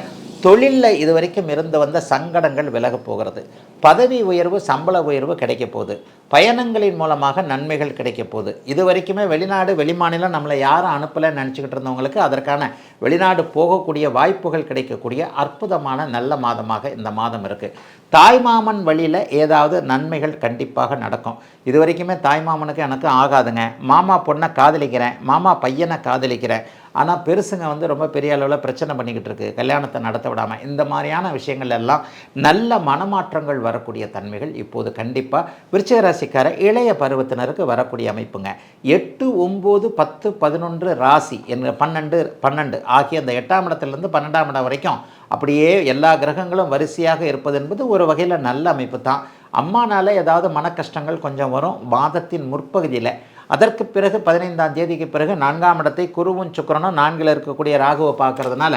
தொழிலில் இதுவரைக்கும் இருந்து வந்த சங்கடங்கள் விலகப் போகிறது. பதவி உயர்வு, சம்பள உயர்வு கிடைக்க போகுது. பயணங்களின் மூலமாக நன்மைகள் கிடைக்க போகுது. இது வரைக்குமே வெளிநாடு வெளிமாநிலம் நம்மளை யாரும் அனுப்பலைன்னு நினச்சிக்கிட்டு இருந்தவங்களுக்கு அதற்கான வெளிநாடு போகக்கூடிய வாய்ப்புகள் கிடைக்கக்கூடிய அற்புதமான நல்ல மாதமாக இந்த மாதம் இருக்குது. தாய்மாமன் வழியில் ஏதாவது நன்மைகள் கண்டிப்பாக நடக்கும். இது வரைக்குமே தாய்மாமனுக்கு எனக்கு ஆகாதுங்க, மாமா பொண்ணை காதலிக்கிறேன், மாமா பையனை காதலிக்கிறேன், ஆனால் பெருசுங்க ரொம்ப பெரிய அளவில் பிரச்சனை பண்ணிக்கிட்டு இருக்கு, கல்யாணத்தை நடத்த விடாமல், இந்த மாதிரியான விஷயங்கள் எல்லாம் நல்ல மனமாற்றங்கள் வரக்கூடிய தன்மைகள் இப்போது கண்டிப்பாக விருச்சிக ராசிக்கார இளைய பருவத்தினருக்கு வரக்கூடிய அமைப்புங்க. 8, 9, 10, 11 ராசி என்கிற 12 ஆகிய அந்த 8ஆம் இடத்துலேருந்து 12ஆம் இடம் வரைக்கும் அப்படியே எல்லா கிரகங்களும் வரிசையாக இருப்பது என்பது ஒரு வகையில் நல்ல அமைப்பு தான். அம்மானால் ஏதாவது மன கஷ்டங்கள் கொஞ்சம் வரும் மாதத்தின் முற்பகுதியில். அதற்கு பிறகு 15ஆம் தேதிக்கு பிறகு 4ஆம் இடத்தை குருவும் சுக்கிரனும் 4ல் இருக்கக்கூடிய ராகுவை பார்க்கறதுனால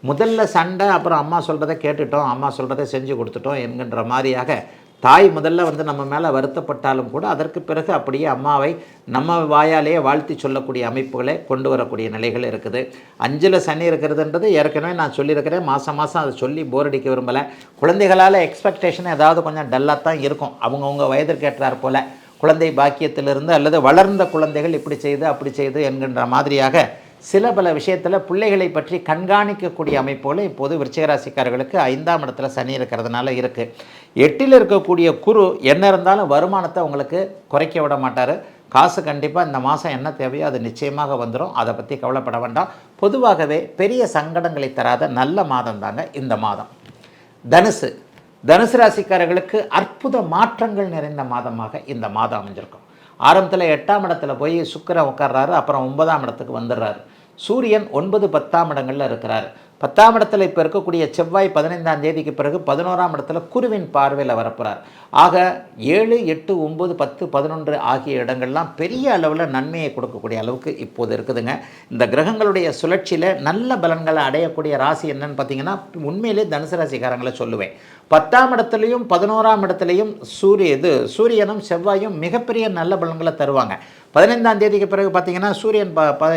முதல்ல சண்டை, அப்புறம் அம்மா சொல்கிறத கேட்டுட்டோம், அம்மா சொல்கிறத செஞ்சு கொடுத்துட்டோம் என்கின்ற மாதிரியாக தாய் முதல்ல நம்ம மேலே வருத்தப்பட்டாலும் கூட அதற்கு பிறகு அப்படியே அம்மாவை நம்ம வாயாலேயே வாழ்த்தி சொல்லக்கூடிய அமைப்புகளை கொண்டு வரக்கூடிய நிலைகள் இருக்குது. 5ல் சனி இருக்கிறதுன்றது ஏற்கனவே நான் சொல்லியிருக்கிறேன், மாதம் அதை சொல்லி போர் அடிக்க விரும்பலை. குழந்தைகளால் எக்ஸ்பெக்டேஷன் ஏதாவது கொஞ்சம் டல்லாக தான் இருக்கும். அவங்கவுங்க வயதிற்கு ஏற்றார் போல் குழந்தை பாக்கியத்திலிருந்து அல்லது வளர்ந்த குழந்தைகள் இப்படி செய்து அப்படி செய்து என்கின்ற மாதிரியாக சில பல விஷயத்தில் பிள்ளைகளை பற்றி கண்காணிக்கக்கூடிய அமைப்புகளை இப்போது விருச்சிகராசிக்காரர்களுக்கு 5ஆம் இடத்துல சனி இருக்கிறதுனால இருக்குது. 8ல் இருக்கக்கூடிய குரு என்ன இருந்தாலும் வருமானத்தை உங்களுக்கு குறைக்க விட மாட்டார். காசு கண்டிப்பாக இந்த மாதம் என்ன தேவையோ அது நிச்சயமாக வந்துடும், அதை பற்றி கவலைப்பட வேண்டாம். பொதுவாகவே பெரிய சங்கடங்களை தராத நல்ல மாதம் தாங்க இந்த மாதம். தனுசு ராசிக்காரர்களுக்கு அற்புத மாற்றங்கள் நிறைந்த மாதமாக இந்த மாதம் அமைஞ்சிருக்கும். ஆரம்பத்தில் 8ஆம் இடத்துல போய் சுக்கிரன் உட்கார்றாரு, அப்புறம் 9ஆம் இடத்துக்கு வந்துடுறாரு. சூரியன் 9, 10ஆம் இடங்களில் இருக்கிறார். 10ஆம் இடத்துல இப்போ இருக்கக்கூடிய செவ்வாய் 15ஆம் தேதிக்கு பிறகு 11ஆம் இடத்துல குருவின் பார்வையில் வரப்போகிறார். ஆக 7, 8, 9, 10, 11 ஆகிய இடங்கள்லாம் பெரிய அளவில் நன்மையை கொடுக்கக்கூடிய அளவுக்கு இப்போது இருக்குதுங்க. இந்த கிரகங்களுடைய சுழற்சியில் நல்ல பலன்களை அடையக்கூடிய ராசி என்னன்னு பார்த்தீங்கன்னா, உண்மையிலே தனுசு ராசிக்காரங்களை சொல்லுவேன். 10ஆம் இடத்துலையும் 11ஆம் இடத்துலையும் சூரியனும் செவ்வாயும் மிகப்பெரிய நல்ல பலன்களை தருவாங்க. 15ஆம் தேதிக்கு பிறகு பார்த்தீங்கன்னா சூரியன்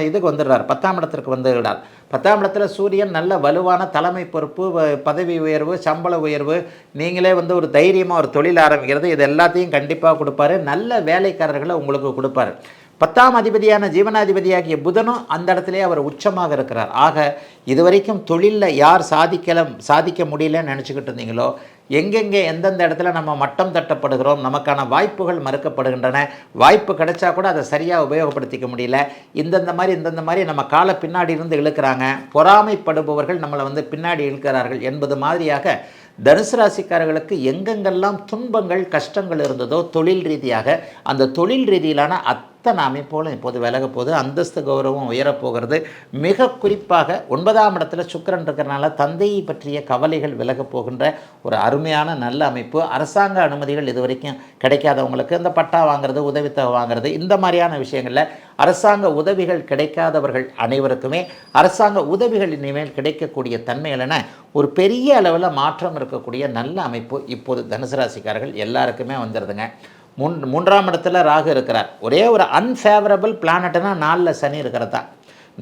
இதுக்கு வந்துடுறார், 10ஆம் இடத்திற்கு வந்துவிடார். 10ஆம் இடத்துல சூரியன் நல்ல வலுவான தலைமை பொறுப்பு, பதவி உயர்வு, சம்பள உயர்வு, நீங்களே ஒரு தைரியமாக ஒரு தொழில் ஆரம்பிக்கிறது, இது எல்லாத்தையும் கண்டிப்பாக கொடுப்பாரு. நல்ல வேலைக்காரர்களை உங்களுக்கு கொடுப்பாரு. 10ஆம் அதிபதியான ஜீவனாதிபதியாகிய புதனும் அந்த இடத்துலேயே அவர் உச்சமாக இருக்கிறார். ஆக இதுவரைக்கும் தொழிலில் யார் சாதிக்க முடியலன்னு நினச்சிக்கிட்டு இருந்தீங்களோ, எங்கெங்கே எந்தெந்த இடத்துல நம்ம மட்டம் தட்டப்படுகிறோம், நமக்கான வாய்ப்புகள் மறுக்கப்படுகின்றன, வாய்ப்பு கிடைச்சா கூட அதை சரியாக உபயோகப்படுத்திக்க முடியல, இந்தந்த மாதிரி நம்ம காலை பின்னாடி இருந்து இழுக்கிறாங்க, பொறாமைப்படுபவர்கள் நம்மளை பின்னாடி இழுக்கிறார்கள் என்பது மாதிரியாக தனுசு ராசிக்காரர்களுக்கு எங்கெங்கெல்லாம் துன்பங்கள் கஷ்டங்கள் இருந்ததோ தொழில் ரீதியாக, அந்த தொழில் ரீதியிலான அத்தனை அமைப்போலும் இப்போது விலக போகுது. அந்தஸ்து கௌரவம் உயரப்போகிறது. மிக குறிப்பாக 9ஆம் இடத்துல சுக்கிரன் இருக்கிறனால தந்தையை பற்றிய கவலைகள் விலகப் போகின்ற ஒரு அருமையான நல்ல அமைப்பு. அரசாங்க அனுமதிகள் இது வரைக்கும் கிடைக்காதவங்களுக்கு இந்த பட்டா வாங்குறது, உதவித்தொகை வாங்குறது, இந்த மாதிரியான விஷயங்களில் அரசாங்க உதவிகள் கிடைக்காதவர்கள் அனைவருக்குமே அரசாங்க உதவிகள் இனிமேல் கிடைக்கக்கூடிய தன்மைகளென ஒரு பெரிய அளவில் மாற்றம் இருக்கக்கூடிய நல்ல அமைப்பு இப்போது தனுசு ராசிக்காரர்கள் எல்லாருக்குமே வந்துடுதுங்க. 3ஆம் இடத்துல ராகு இருக்கிறார். ஒரே ஒரு அன்ஃபேவரபிள் பிளானட்னா 4ல் சனி இருக்கிறது தான்.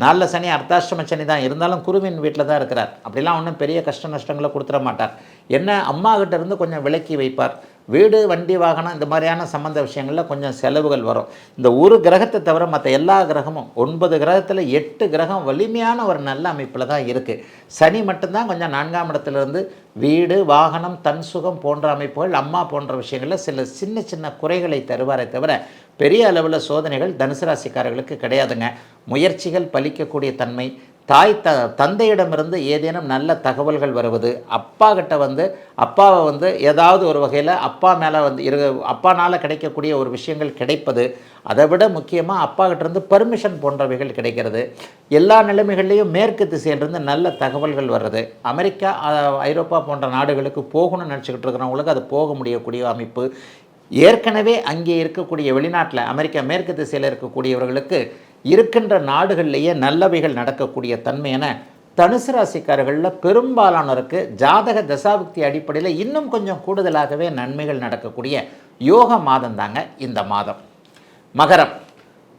4ல் சனி அர்த்தாஷ்டம சனி தான், இருந்தாலும் குருவின் வீட்டில் தான் இருக்கிறார். அப்படிலாம் ஒன்றும் பெரிய கஷ்ட நஷ்டங்களை கொடுத்துட மாட்டார். என்ன அம்மா கிட்ட இருந்து கொஞ்சம் விலக்கி வைப்பார். வீடு, வண்டி, வாகனம் இந்த மாதிரியான சம்மந்த விஷயங்களில் கொஞ்சம் செலவுகள் வரும். இந்த ஒரு கிரகத்தை தவிர மற்ற எல்லா கிரகமும் 9 கிரகத்தில் 8 கிரகம் வலிமையான ஒரு நல்ல அமைப்பில் தான் இருக்குது. சனி மட்டும்தான் கொஞ்சம் 4ஆம் இடத்துலேருந்து வீடு, வாகனம், தன் சுகம் போன்ற அமைப்புகள், அம்மா போன்ற விஷயங்களில் சில சின்ன சின்ன குறைகளை தருவாரே தவிர பெரிய அளவில் சோதனைகள் தனுசு ராசிக்காரர்களுக்கு கிடையாதுங்க. முயற்சிகள் பலிக்கக்கூடிய தன்மை, தந்தையிடமிருந்து ஏதேனும் நல்ல தகவல்கள் வருவது, அப்பா கிட்ட அப்பாவை ஏதாவது ஒரு வகையில் அப்பா மேலே அப்பானால் கிடைக்கக்கூடிய ஒரு விஷயங்கள் கிடைப்பது, அதை விட முக்கியமாக அப்பா கிட்டேருந்து பர்மிஷன் போன்றவைகள் கிடைக்கிறது. எல்லா நிலைமைகள்லேயும் மேற்கு திசையிலிருந்து நல்ல தகவல்கள் வர்றது. அமெரிக்கா, ஐரோப்பா போன்ற நாடுகளுக்கு போகணும்னு நினச்சிக்கிட்டு இருக்கிறவங்களுக்கு அது போக முடியக்கூடிய அமைப்பு. ஏற்கனவே அங்கே இருக்கக்கூடிய வெளிநாட்டில் அமெரிக்கா மேற்கு திசையில் இருக்கக்கூடியவர்களுக்கு இருக்கின்ற நாடுகள்லேயே நல்லவைகள் நடக்கக்கூடிய தன்மையான தனுசு ராசிக்காரர்களில் பெரும்பாலானோருக்கு ஜாதக தசாபுக்தி அடிப்படையில் இன்னும் கொஞ்சம் கூடுதலாகவே நன்மைகள் நடக்கக்கூடிய யோக மாதம் தாங்க இந்த மாதம்.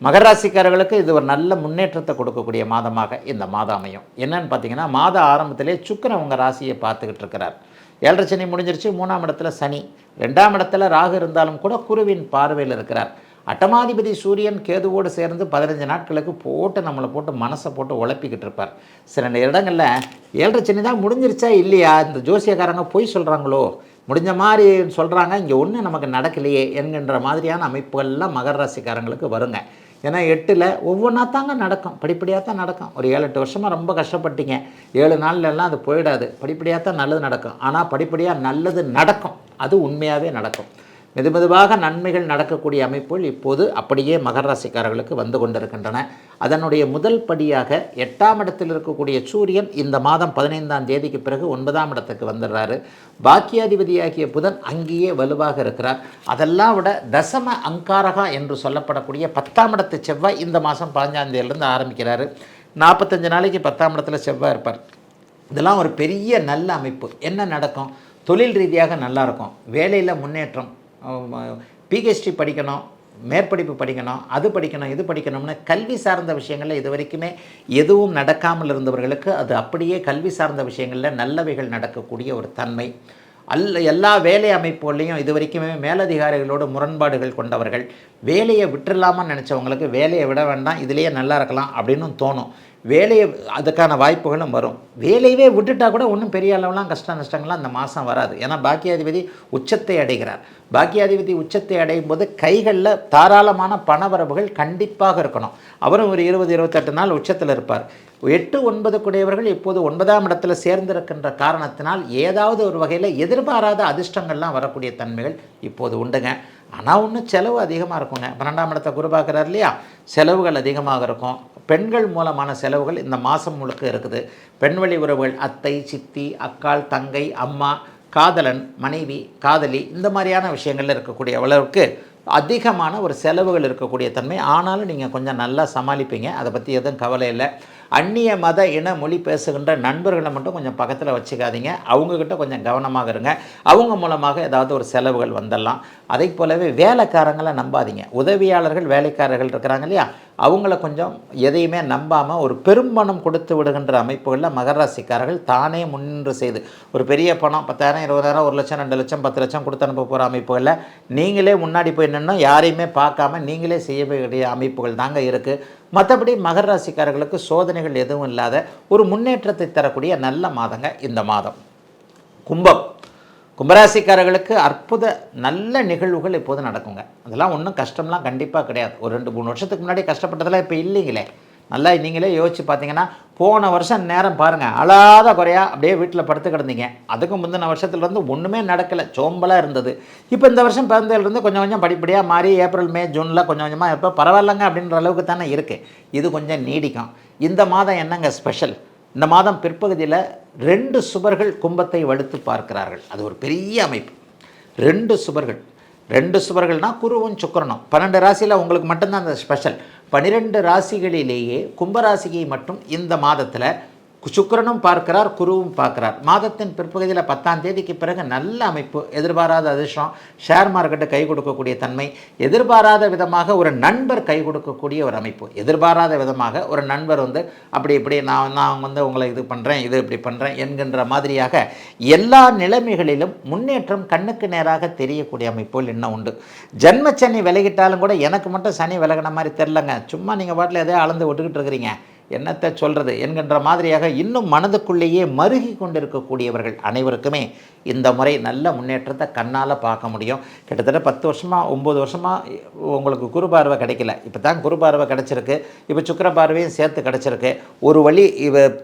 மகர ராசிக்காரர்களுக்கு இது ஒரு நல்ல முன்னேற்றத்தை கொடுக்கக்கூடிய மாதமாக இந்த மாதம் அமையும். என்னன்னு பார்த்தீங்கன்னா, மாத ஆரம்பத்திலே சுக்கிரன் உங்கள் ராசியை பார்த்துக்கிட்டு இருக்கிறார். 7.5 சனி முடிஞ்சிருச்சு. 3ஆம் இடத்துல சனி, 2ஆம் இடத்துல ராகு இருந்தாலும் கூட குருவின் பார்வையில் இருக்கிறார். அட்டமாதிபதி சூரியன் கேதுவோடு சேர்ந்து 15 நாட்களுக்கு நம்மளை போட்டு மனசை போட்டு உழப்பிக்கிட்டு இருப்பார். சில இடங்களில் 7.5 சனி தான் முடிஞ்சிருச்சா இல்லையா, இந்த ஜோசியக்காரங்க பொய் சொல்கிறாங்களோ, முடிஞ்ச மாதிரி சொல்கிறாங்க, இங்கே ஒன்றும் நமக்கு நடக்கலையே என்கின்ற மாதிரியான அமைப்புகள்லாம் மகர ராசிக்காரங்களுக்கு வருங்க. ஏன்னா 8ல் ஒவ்வொன்றா தாங்க நடக்கும், படிப்படியாக தான் நடக்கும். ஒரு 7-8 வருஷமாக ரொம்ப கஷ்டப்பட்டீங்க, 7 நாள்லாம் அது போயிடாது, படிப்படியாக தான் நல்லது நடக்கும். ஆனால் படிப்படியாக நல்லது நடக்கும், அது உண்மையாகவே நடக்கும். மெதுமெதுவாக நன்மைகள் நடக்கக்கூடிய அமைப்புகள் இப்போது அப்படியே மகர ராசிக்காரர்களுக்கு வந்து கொண்டிருக்கின்றன. அதனுடைய முதல் படியாக 8ஆம் இடத்தில் இருக்கக்கூடிய சூரியன் இந்த மாதம் 15ஆம் தேதிக்கு பிறகு 9ஆம் இடத்துக்கு வந்துடுறாரு. பாக்கியாதிபதியாகிய புதன் அங்கேயே வலுவாக இருக்கிறார். அதெல்லாம் விட தசம அங்காரகா என்று சொல்லப்படக்கூடிய 10ஆம் இடத்து செவ்வாய் இந்த மாதம் 15ஆம் தேதியிலிருந்து ஆரம்பிக்கிறாரு. 45 நாளைக்கு 10ஆம் இடத்துல செவ்வாய் இருப்பார். இதெல்லாம் ஒரு பெரிய நல்ல அமைப்பு. என்ன நடக்கும்? தொழில் ரீதியாக நல்லாயிருக்கும், வேலையில் முன்னேற்றம், பிஹெச்டி படிக்கணும், மேற்படிப்பு படிக்கணும், அது படிக்கணும், இது படிக்கணும்னு கல்வி சார்ந்த விஷயங்களில் இது வரைக்குமே எதுவும் நடக்காமல் இருந்தவர்களுக்கு அது அப்படியே கல்வி சார்ந்த விஷயங்களில் நல்லவைகள் நடக்கக்கூடிய ஒரு தன்மை. எல்லா வேலை அமைப்புகள்லையும் இது வரைக்குமே மேலதிகாரிகளோடு முரண்பாடுகள் கொண்டவர்கள், வேலையை விட்டுடலாமான்னு நினச்சவங்களுக்கு வேலையை விட வேண்டாம், இதிலேயே நல்லா இருக்கலாம் அப்படின்னு தோணும். வேலையை அதுக்கான வாய்ப்புகளும் வரும். வேலையவே விட்டுட்டா கூட ஒன்றும் பெரிய அளவுலாம் கஷ்ட நஷ்டங்கள்லாம் அந்த மாதம் வராது. ஏன்னா பாக்கியாதிபதி உச்சத்தை அடைகிறார். பாக்கியாதிபதி உச்சத்தை அடையும் போது கைகளில் தாராளமான பணவரவுகள் கண்டிப்பாக இருக்கணும். அவரும் ஒரு 20-28 நாள் உச்சத்தில் இருப்பார். 8-9 கூடியவர்கள் இப்போது 9ஆம் இடத்துல சேர்ந்திருக்கின்ற காரணத்தினால் ஏதாவது ஒரு வகையில் எதிர்பாராத அதிர்ஷ்டங்கள்லாம் வரக்கூடிய தன்மைகள் இப்போது உண்டுங்க. ஆனால் ஒன்றும் செலவு அதிகமாக இருக்குங்க. 12ஆம் இடத்தை குரு பார்க்குறாரு இல்லையா, செலவுகள் அதிகமாக இருக்கும். பெண்கள் மூலமான செலவுகள் இந்த மாதம் முழுக்க இருக்குது. பெண்வழி உறவுகள், அத்தை, சித்தி, அக்காள், தங்கை, அம்மா, காதலன், மனைவி, காதலி, இந்த மாதிரியான விஷயங்களில் இருக்கக்கூடிய அளவுக்கு அதிகமான ஒரு செலவுகள் இருக்கக்கூடிய தன்மை. ஆனாலும் நீங்கள் கொஞ்சம் நல்லா சமாளிப்பீங்க, அதை பற்றி எதுவும் கவலை இல்லை. அந்நிய மத இன மொழி பேசுகின்ற நண்பர்களை மட்டும் கொஞ்சம் பக்கத்தில் வச்சுக்காதீங்க. அவங்கக்கிட்ட கொஞ்சம் கவனமாக இருங்க. அவங்க மூலமாக ஏதாவது ஒரு செலவுகள் வந்துடலாம். அதை போலவே வேலைக்காரங்களை நம்பாதீங்க. உதவியாளர்கள், வேலைக்காரர்கள் இருக்கிறாங்க இல்லையா, அவங்கள கொஞ்சம் எதையுமே நம்பாமல் ஒரு பெரும்பணம் கொடுத்து விடுகின்ற அமைப்புகளில் மகர ராசிக்காரர்கள் தானே முன்னின்று செய்து ஒரு பெரிய பணம் 10,000, 20,000, 1 லட்சம், 2 லட்சம், 10 லட்சம் கொடுத்து அனுப்ப போகிற அமைப்புகளில் நீங்களே முன்னாடி போய் நின்று யாரையுமே பார்க்காம நீங்களே செய்ய வேண்டிய அமைப்புகள் தாங்க இருக்குது. மற்றபடி மகர ராசிக்காரர்களுக்கு சோதனைகள் எதுவும் இல்லாத ஒரு முன்னேற்றத்தை தரக்கூடிய நல்ல மாதங்க இந்த மாதம். கும்பராசிக்காரர்களுக்கு அற்புத நல்ல நிகழ்வுகள் இப்போது நடக்குங்க. அதெல்லாம் ஒன்றும் கஷ்டம்லாம் கண்டிப்பாக கிடையாது. ஒரு 2-3 வருஷத்துக்கு முன்னாடி கஷ்டப்பட்டதெல்லாம் இப்போ இல்லைங்களே. நல்லா நீங்களே யோசிச்சு பார்த்தீங்கன்னா, போன வருஷம் நேரம் பாருங்கள், அழாத குறையா அப்படியே வீட்டில் படுத்து கிடந்தீங்க. அதுக்கு முந்தின வருஷத்துலேருந்து ஒன்றுமே நடக்கலை, சோம்பலாக இருந்தது. இப்போ இந்த வருஷம் பிறந்ததுலேருந்து கொஞ்சம் கொஞ்சம் படிப்படியாக மாறி ஏப்ரல், மே, ஜூனில் கொஞ்சம் கொஞ்சமாக இப்போ பரவாயில்லைங்க அப்படின்ற அளவுக்கு தானே இருக்குது. இது கொஞ்சம் நீடிக்கும். இந்த மாதம் என்னங்க ஸ்பெஷல்? இந்த மாதம் பிற்பகுதியில் 2 சுபர்கள் கும்பத்தை வலுத்து பார்க்கிறார்கள். அது ஒரு பெரிய அமைப்பு. 2 சுபர்கள்னால் குருவும் சுக்கிரனும். 12 ராசியில் உங்களுக்கு மட்டும்தான் அந்த ஸ்பெஷல். 12 ராசிகளிலேயே கும்பராசியை மட்டும் இந்த மாதத்தில் சுக்கிரனும் பார்க்கிறார், குருவும் பார்க்கிறார். மாதத்தின் பிற்பகுதியில் 10ஆம் தேதிக்கு பிறகு நல்ல அமைப்பு. எதிர்பாராத அதிர்ஷ்டம், ஷேர் மார்க்கெட்டு கை கொடுக்கக்கூடிய தன்மை, எதிர்பாராத விதமாக ஒரு நண்பர் கை கொடுக்கக்கூடிய ஒரு அமைப்பு. எதிர்பாராத விதமாக ஒரு நண்பர் வந்து அப்படி இப்படி நான் வந்து உங்களை இது பண்ணுறேன், இது இப்படி பண்ணுறேன் என்கின்ற மாதிரியாக எல்லா நிலைமைகளிலும் முன்னேற்றம் கண்ணுக்கு நேராக தெரியக்கூடிய அமைப்புகள் இன்னும் உண்டு. ஜென்மச்சனி விலகிட்டாலும் கூட எனக்கு மட்டும் சனி விலகின மாதிரி தெரிலங்க, சும்மா நீங்கள் பாட்டில் எதையோ அளந்து விட்டுக்கிட்டு இருக்கிறீங்க, என்னத்தை சொல்கிறது என்கின்ற மாதிரியாக இன்னும் மனதுக்குள்ளேயே மருகி கொண்டிருக்கக்கூடியவர்கள் அனைவருக்குமே இந்த முறை நல்ல முன்னேற்றத்தை கண்ணால் பார்க்க முடியும். கிட்டத்தட்ட 10 வருஷமாக 9 வருஷமாக உங்களுக்கு குரு பார்வை கிடைக்கல, இப்போ தான் குரு பார்வை கிடச்சிருக்கு. இப்போ சுக்கிர பார்வையும் சேர்த்து கிடச்சிருக்கு. ஒரு வழி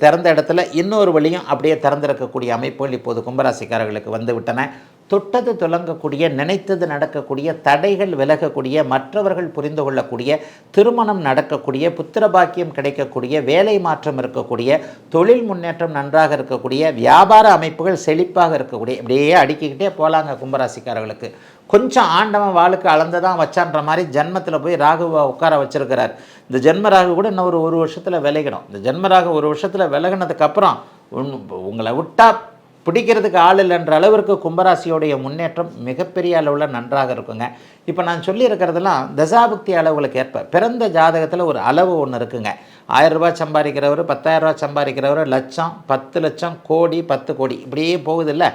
திறந்த இடத்துல இன்னொரு வழியும் அப்படியே திறந்திருக்கக்கூடிய அமைப்புகள் இப்போது கும்பராசிக்காரர்களுக்கு வந்து விட்டன. தொட்டது துலங்கக்கூடிய, நினைத்தது நடக்கக்கூடிய, தடைகள் விலகக்கூடிய, மற்றவர்கள் புரிந்து கொள்ளக்கூடிய, திருமணம் நடக்கக்கூடிய, புத்திர பாக்கியம் கிடைக்கக்கூடிய, வேலை மாற்றம் இருக்கக்கூடிய, தொழில் முன்னேற்றம் நன்றாக இருக்கக்கூடிய, வியாபார அமைப்புகள் செழிப்பாக இருக்கக்கூடிய, இப்படியே அடுக்கிக்கிட்டே போகலாங்க கும்பராசிக்காரர்களுக்கு. கொஞ்சம் ஆண்டவன் வாளுக்கு அளந்துதான் வச்சான்ற மாதிரி ஜென்மத்தில் போய் ராகுவை உட்கார வச்சிருக்கிறார். இந்த ஜென்ம ராகு கூட இன்னும் ஒரு வருஷத்தில் விலகிடும். இந்த ஜென்ம ராகு ஒரு வருஷத்தில் விலகினதுக்கப்புறம் உங்களை விட்டால் பிடிக்கிறதுக்கு ஆள் இல்லைன்ற அளவிற்கு கும்பராசியோடைய முன்னேற்றம் மிகப்பெரிய அளவில் நன்றாக இருக்குங்க. இப்போ நான் சொல்லியிருக்கிறதுலாம் தசாபுக்தி அளவுகளுக்கு ஏற்ப பிறந்த ஜாதகத்தில் ஒரு அளவு ஒன்று இருக்குங்க. 1000 ரூபாய் சம்பாதிக்கிறவர், 10,000 ரூபாய் சம்பாதிக்கிறவர், லட்சம், 10 லட்சம், கோடி, 10 கோடி இப்படியே போகுதில்ல.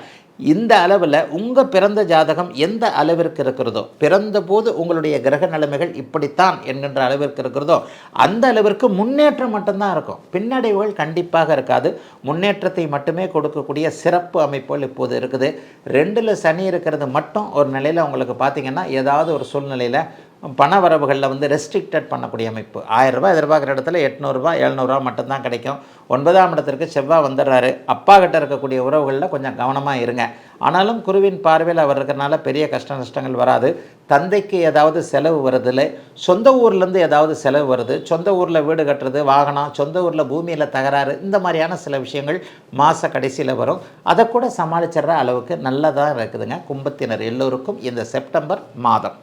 இந்த அளவில் உங்கள் பிறந்த ஜாதகம் எந்த அளவிற்கு இருக்கிறதோ, பிறந்த போது உங்களுடைய கிரக நிலைமைகள் இப்படித்தான் என்கின்ற அளவிற்கு இருக்கிறதோ அந்த அளவிற்கு முன்னேற்றம் மட்டும்தான் இருக்கும். பின்னடைவுகள் கண்டிப்பாக இருக்காது. முன்னேற்றத்தை மட்டுமே கொடுக்கக்கூடிய சிறப்பு அமைப்புகள் இப்போது இருக்குது. 2ல் சனி இருக்கிறது மட்டும் ஒரு நிலையில் உங்களுக்கு பார்த்திங்கன்னா ஏதாவது ஒரு சூழ்நிலையில் பண வரவுகளில் வந்து ரெஸ்ட்ரிக்டட் பண்ணக்கூடிய அமைப்பு. 1000 ரூபாய் எதிர்பார்க்குற இடத்துல 800 ரூபாய் 700 ரூபா மட்டும்தான் கிடைக்கும். 9ஆம் இடத்திற்கு செவ்வாய் வந்துடுறாரு. அப்பா கிட்ட இருக்கக்கூடிய உறவுகளில் கொஞ்சம் கவனமாக இருங்க. ஆனாலும் குருவின் பார்வையில் அவர் இருக்கிறனால பெரிய நஷ்டங்கள் வராது. தந்தைக்கு ஏதாவது செலவு வருதில்லை, சொந்த ஊர்லேருந்து ஏதாவது செலவு வருது, சொந்த ஊரில் வீடு கட்டுறது, வாகனம், சொந்த ஊரில் பூமியில் தகராறு, இந்த மாதிரியான சில விஷயங்கள் மாத கடைசியில் வரும். அதை கூட சமாளிச்சிடுற அளவுக்கு நல்லதாக இருக்குதுங்க கும்பத்தினர் எல்லோருக்கும் இந்த செப்டம்பர் மாதம்.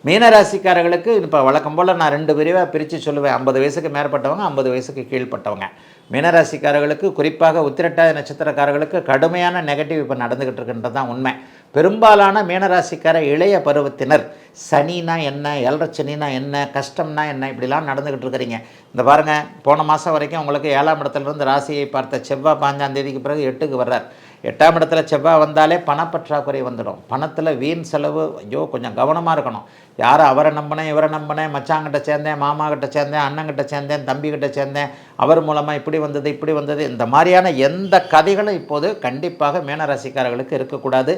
மீனராசிக்காரர்களுக்கு இப்போ வழக்கம் போல் நான் 2 பிரிவாக பிரித்து சொல்லுவேன். 50 வயசுக்கு மேற்பட்டவங்க, 50 வயசுக்கு கீழ்ப்பட்டவங்க. மீனராசிக்காரர்களுக்கு குறிப்பாக உத்திரட்டாதி நட்சத்திரக்காரர்களுக்கு கடுமையான நெகட்டிவ் இப்போ நடந்துக்கிட்டு இருக்குன்றது தான் உண்மை. பெரும்பாலான மீனராசிக்கார இளைய பருவத்தினர் சனினா என்ன, 7 சனினா என்ன, கஷ்டம்னா என்ன, இப்படிலாம் நடந்துக்கிட்டு இருக்கிறீங்க. இந்த பாருங்கள், போன மாதம் வரைக்கும் உங்களுக்கு 7ஆம் இடத்துலேருந்து ராசியை பார்த்த செவ்வாய் 5ஆம் தேதிக்கு பிறகு 8க்கு வர்றார். 8ஆம் இடத்துல செவ்வாய் வந்தாலே பணப்பற்றாக்குறை வந்துடும். பணத்தில் வீண் செலவு, ஐயோ கொஞ்சம் கவனமாக இருக்கணும். யாரை அவரை நம்பினேன், இவரை நம்பினேன், மச்சாங்கிட்ட சேர்ந்தேன், மாமா கிட்ட சேர்ந்தேன், அண்ணங்கிட்ட சேர்ந்தேன், தம்பிக்கிட்ட சேர்ந்தேன், அவர் மூலமாக இப்படி வந்தது, இந்த மாதிரியான எந்த கதைகளும் இப்போது கண்டிப்பாக மீனராசிக்காரர்களுக்கு இருக்கக்கூடாது.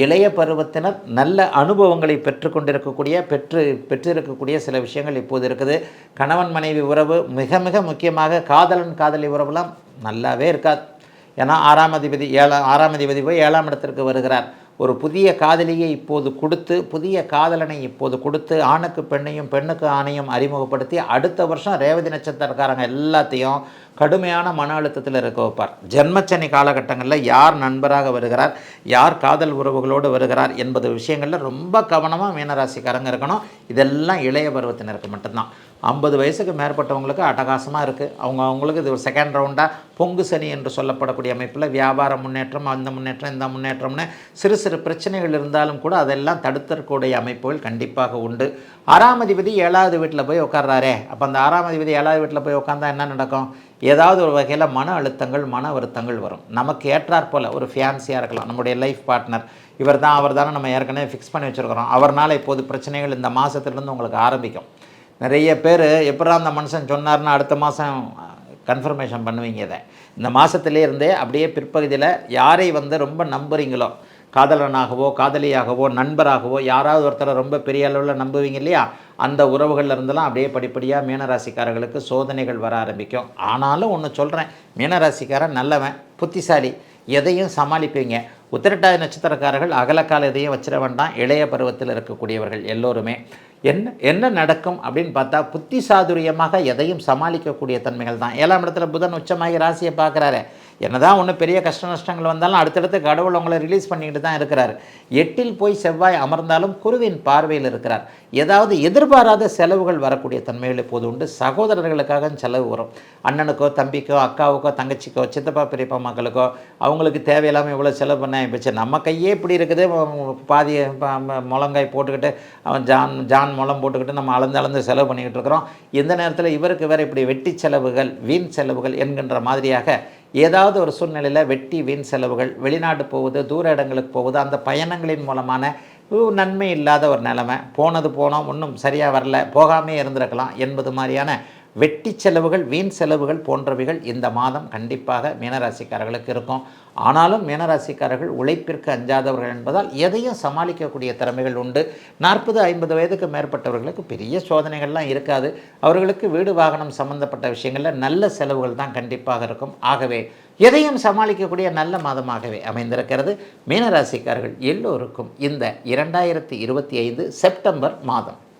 இளைய பருவத்தினர் நல்ல அனுபவங்களை பெற்றிருக்கக்கூடிய சில விஷயங்கள் இப்போது இருக்குது. கணவன் மனைவி உறவு, மிக மிக முக்கியமாக காதலன் காதலி உறவுலாம் நல்லாவே இருக்காது. ஏன்னா 6ஆம் அதிபதி போய் 7ஆம் இடத்திற்கு வருகிறார். ஒரு புதிய காதலியை இப்போது கொடுத்து, புதிய காதலனை இப்போது கொடுத்து, ஆணுக்கு பெண்ணையும் பெண்ணுக்கு ஆணையும் அறிமுகப்படுத்தி அடுத்த வருஷம் ரேவதி நட்சத்திரக்காரங்க எல்லாத்தையும் கடுமையான மன அழுத்தத்தில் இருக்க வைப்பார். ஜென்மச்சனி காலகட்டங்களில் யார் நண்பராக வருகிறார், யார் காதல் உறவுகளோடு வருகிறார் என்பது விஷயங்களில் ரொம்ப கவனமாக மீனராசிக்காரங்க இருக்கணும். இதெல்லாம் இளைய பருவத்தினருக்கு மட்டும்தான். 50 வயசுக்கு மேற்பட்டவங்களுக்கு அட்டகாசமாக இருக்குது. அவங்களுக்கு இது ஒரு செகண்ட் ரவுண்டாக பொங்கு சனி என்று சொல்லப்படக்கூடிய அமைப்பில் வியாபார முன்னேற்றம், அந்த முன்னேற்றம், இந்த முன்னேற்றம்னு சிறு சிறு பிரச்சனைகள் இருந்தாலும் கூட அதெல்லாம் தடுத்தற்கூடிய அமைப்புகள் கண்டிப்பாக உண்டு. 6ஆம் அதிபதி 7வது வீட்டில் போய் உட்கார்றாரே, அப்போ அந்த 6ஆம் அதிபதி 7வது வீட்டில் போய் உட்காந்தா என்ன நடக்கும்? ஏதாவது ஒரு வகையில் மன அழுத்தங்கள், மன வருத்தங்கள் வரும். நமக்கு ஏற்றாற் போல் ஒரு ஃபியான்சியாக இருக்கலாம், நம்முடைய லைஃப் பார்ட்னர் இவர் தான் அவர் தானே நம்ம ஏற்கனவே ஃபிக்ஸ் பண்ணி வச்சுருக்கிறோம், அவர்னால் இப்போது பிரச்சனைகள் இந்த மாதத்துலேருந்து உங்களுக்கு ஆரம்பிக்கும். நிறைய பேர் எப்படா அந்த மனுஷன் சொன்னார்னா அடுத்த மாதம் கன்ஃபர்மேஷன் பண்ணுவீங்க. இதை இந்த மாதத்துலேயே இருந்தே அப்படியே பிற்பகுதியில் யாரை ரொம்ப நம்புறீங்களோ, காதலனாகவோ காதலியாகவோ நண்பராகவோ யாராவது ஒருத்தரை ரொம்ப பெரிய அளவில் நம்புவீங்க இல்லையா, அந்த உறவுகளில் இருந்தெல்லாம் அப்படியே படிப்படியாக மீனராசிக்காரர்களுக்கு சோதனைகள் வர ஆரம்பிக்கும். ஆனாலும் ஒன்று சொல்கிறேன், மீனராசிக்காரன் நல்லவன், புத்திசாலி, எதையும் சமாளிப்பீங்க. உத்திரட்டாதி நட்சத்திரக்காரர்கள் அகலக்கால எதையும் வச்சிட வேண்டாம். இளைய பருவத்தில் இருக்கக்கூடியவர்கள் எல்லோருமே என்ன நடக்கும் அப்படின்னு பார்த்தா புத்தி சாதுரியமாக எதையும் சமாளிக்கக்கூடிய தன்மைகள் தான். 7ஆம் இடத்துல புதன் உச்சமாகி ராசியை பார்க்குறாரு. என்னதான் ஒன்று பெரிய கஷ்ட நஷ்டங்கள் வந்தாலும் அடுத்தடுத்து கடவுள் உங்களை ரிலீஸ் பண்ணிக்கிட்டு தான் இருக்கிறார். 8இல் போய் செவ்வாய் அமர்ந்தாலும் குருவின் பார்வையில் இருக்கிறார். ஏதாவது எதிர்பாராத செலவுகள் வரக்கூடிய தன்மைகள் இப்போது உண்டு. சகோதரர்களுக்காக செலவு வரும். அண்ணனுக்கோ தம்பிக்கோ அக்காவுக்கோ தங்கச்சிக்கோ சித்தப்பா பெரியப்பா மக்களுக்கோ அவங்களுக்கு தேவையில்லாமல் இவ்வளோ செலவு பண்ண ஆரம்பிச்சு. நம்ம கையே இப்படி இருக்குது, பாதி முழங்காய் போட்டுக்கிட்டு அவன் ஜான் முளம் போட்டுக்கிட்டு நம்ம அளந்து செலவு பண்ணிக்கிட்டு இருக்கிறோம். இந்த நேரத்தில் இவருக்கு வேறு இப்படி வெட்டி செலவுகள், வீண் செலவுகள் என்கின்ற மாதிரியாக ஏதாவது ஒரு சூழ்நிலையில் வெட்டி வீண் செலவுகள், வெளிநாடு போவது, தூர இடங்களுக்கு போவது, அந்த பயணங்களின் மூலமான நன்மை இல்லாத ஒரு நிலைமை, போனோம் ஒன்றும் சரியாக வரல, போகாமே இருந்திருக்கலாம் என்பது மாதிரியான வெட்டி செலவுகள், வீண் செலவுகள் போன்றவைகள் இந்த மாதம் கண்டிப்பாக மீனராசிக்காரர்களுக்கு இருக்கும். ஆனாலும் மீனராசிக்காரர்கள் உழைப்பிற்கு அஞ்சாதவர்கள் என்பதால் எதையும் சமாளிக்கக்கூடிய திறமைகள் உண்டு. 40-50 வயதுக்கு மேற்பட்டவர்களுக்கு பெரிய சோதனைகள்லாம் இருக்காது. அவர்களுக்கு வீடு வாகனம் சம்பந்தப்பட்ட விஷயங்களில் நல்ல செலவுகள் தான் கண்டிப்பாக இருக்கும். ஆகவே எதையும் சமாளிக்கக்கூடிய நல்ல மாதமாகவே அமைந்திருக்கிறது. மீனராசிக்காரர்கள் எல்லோருக்கும் இந்த 2025 செப்டம்பர் மாதம்.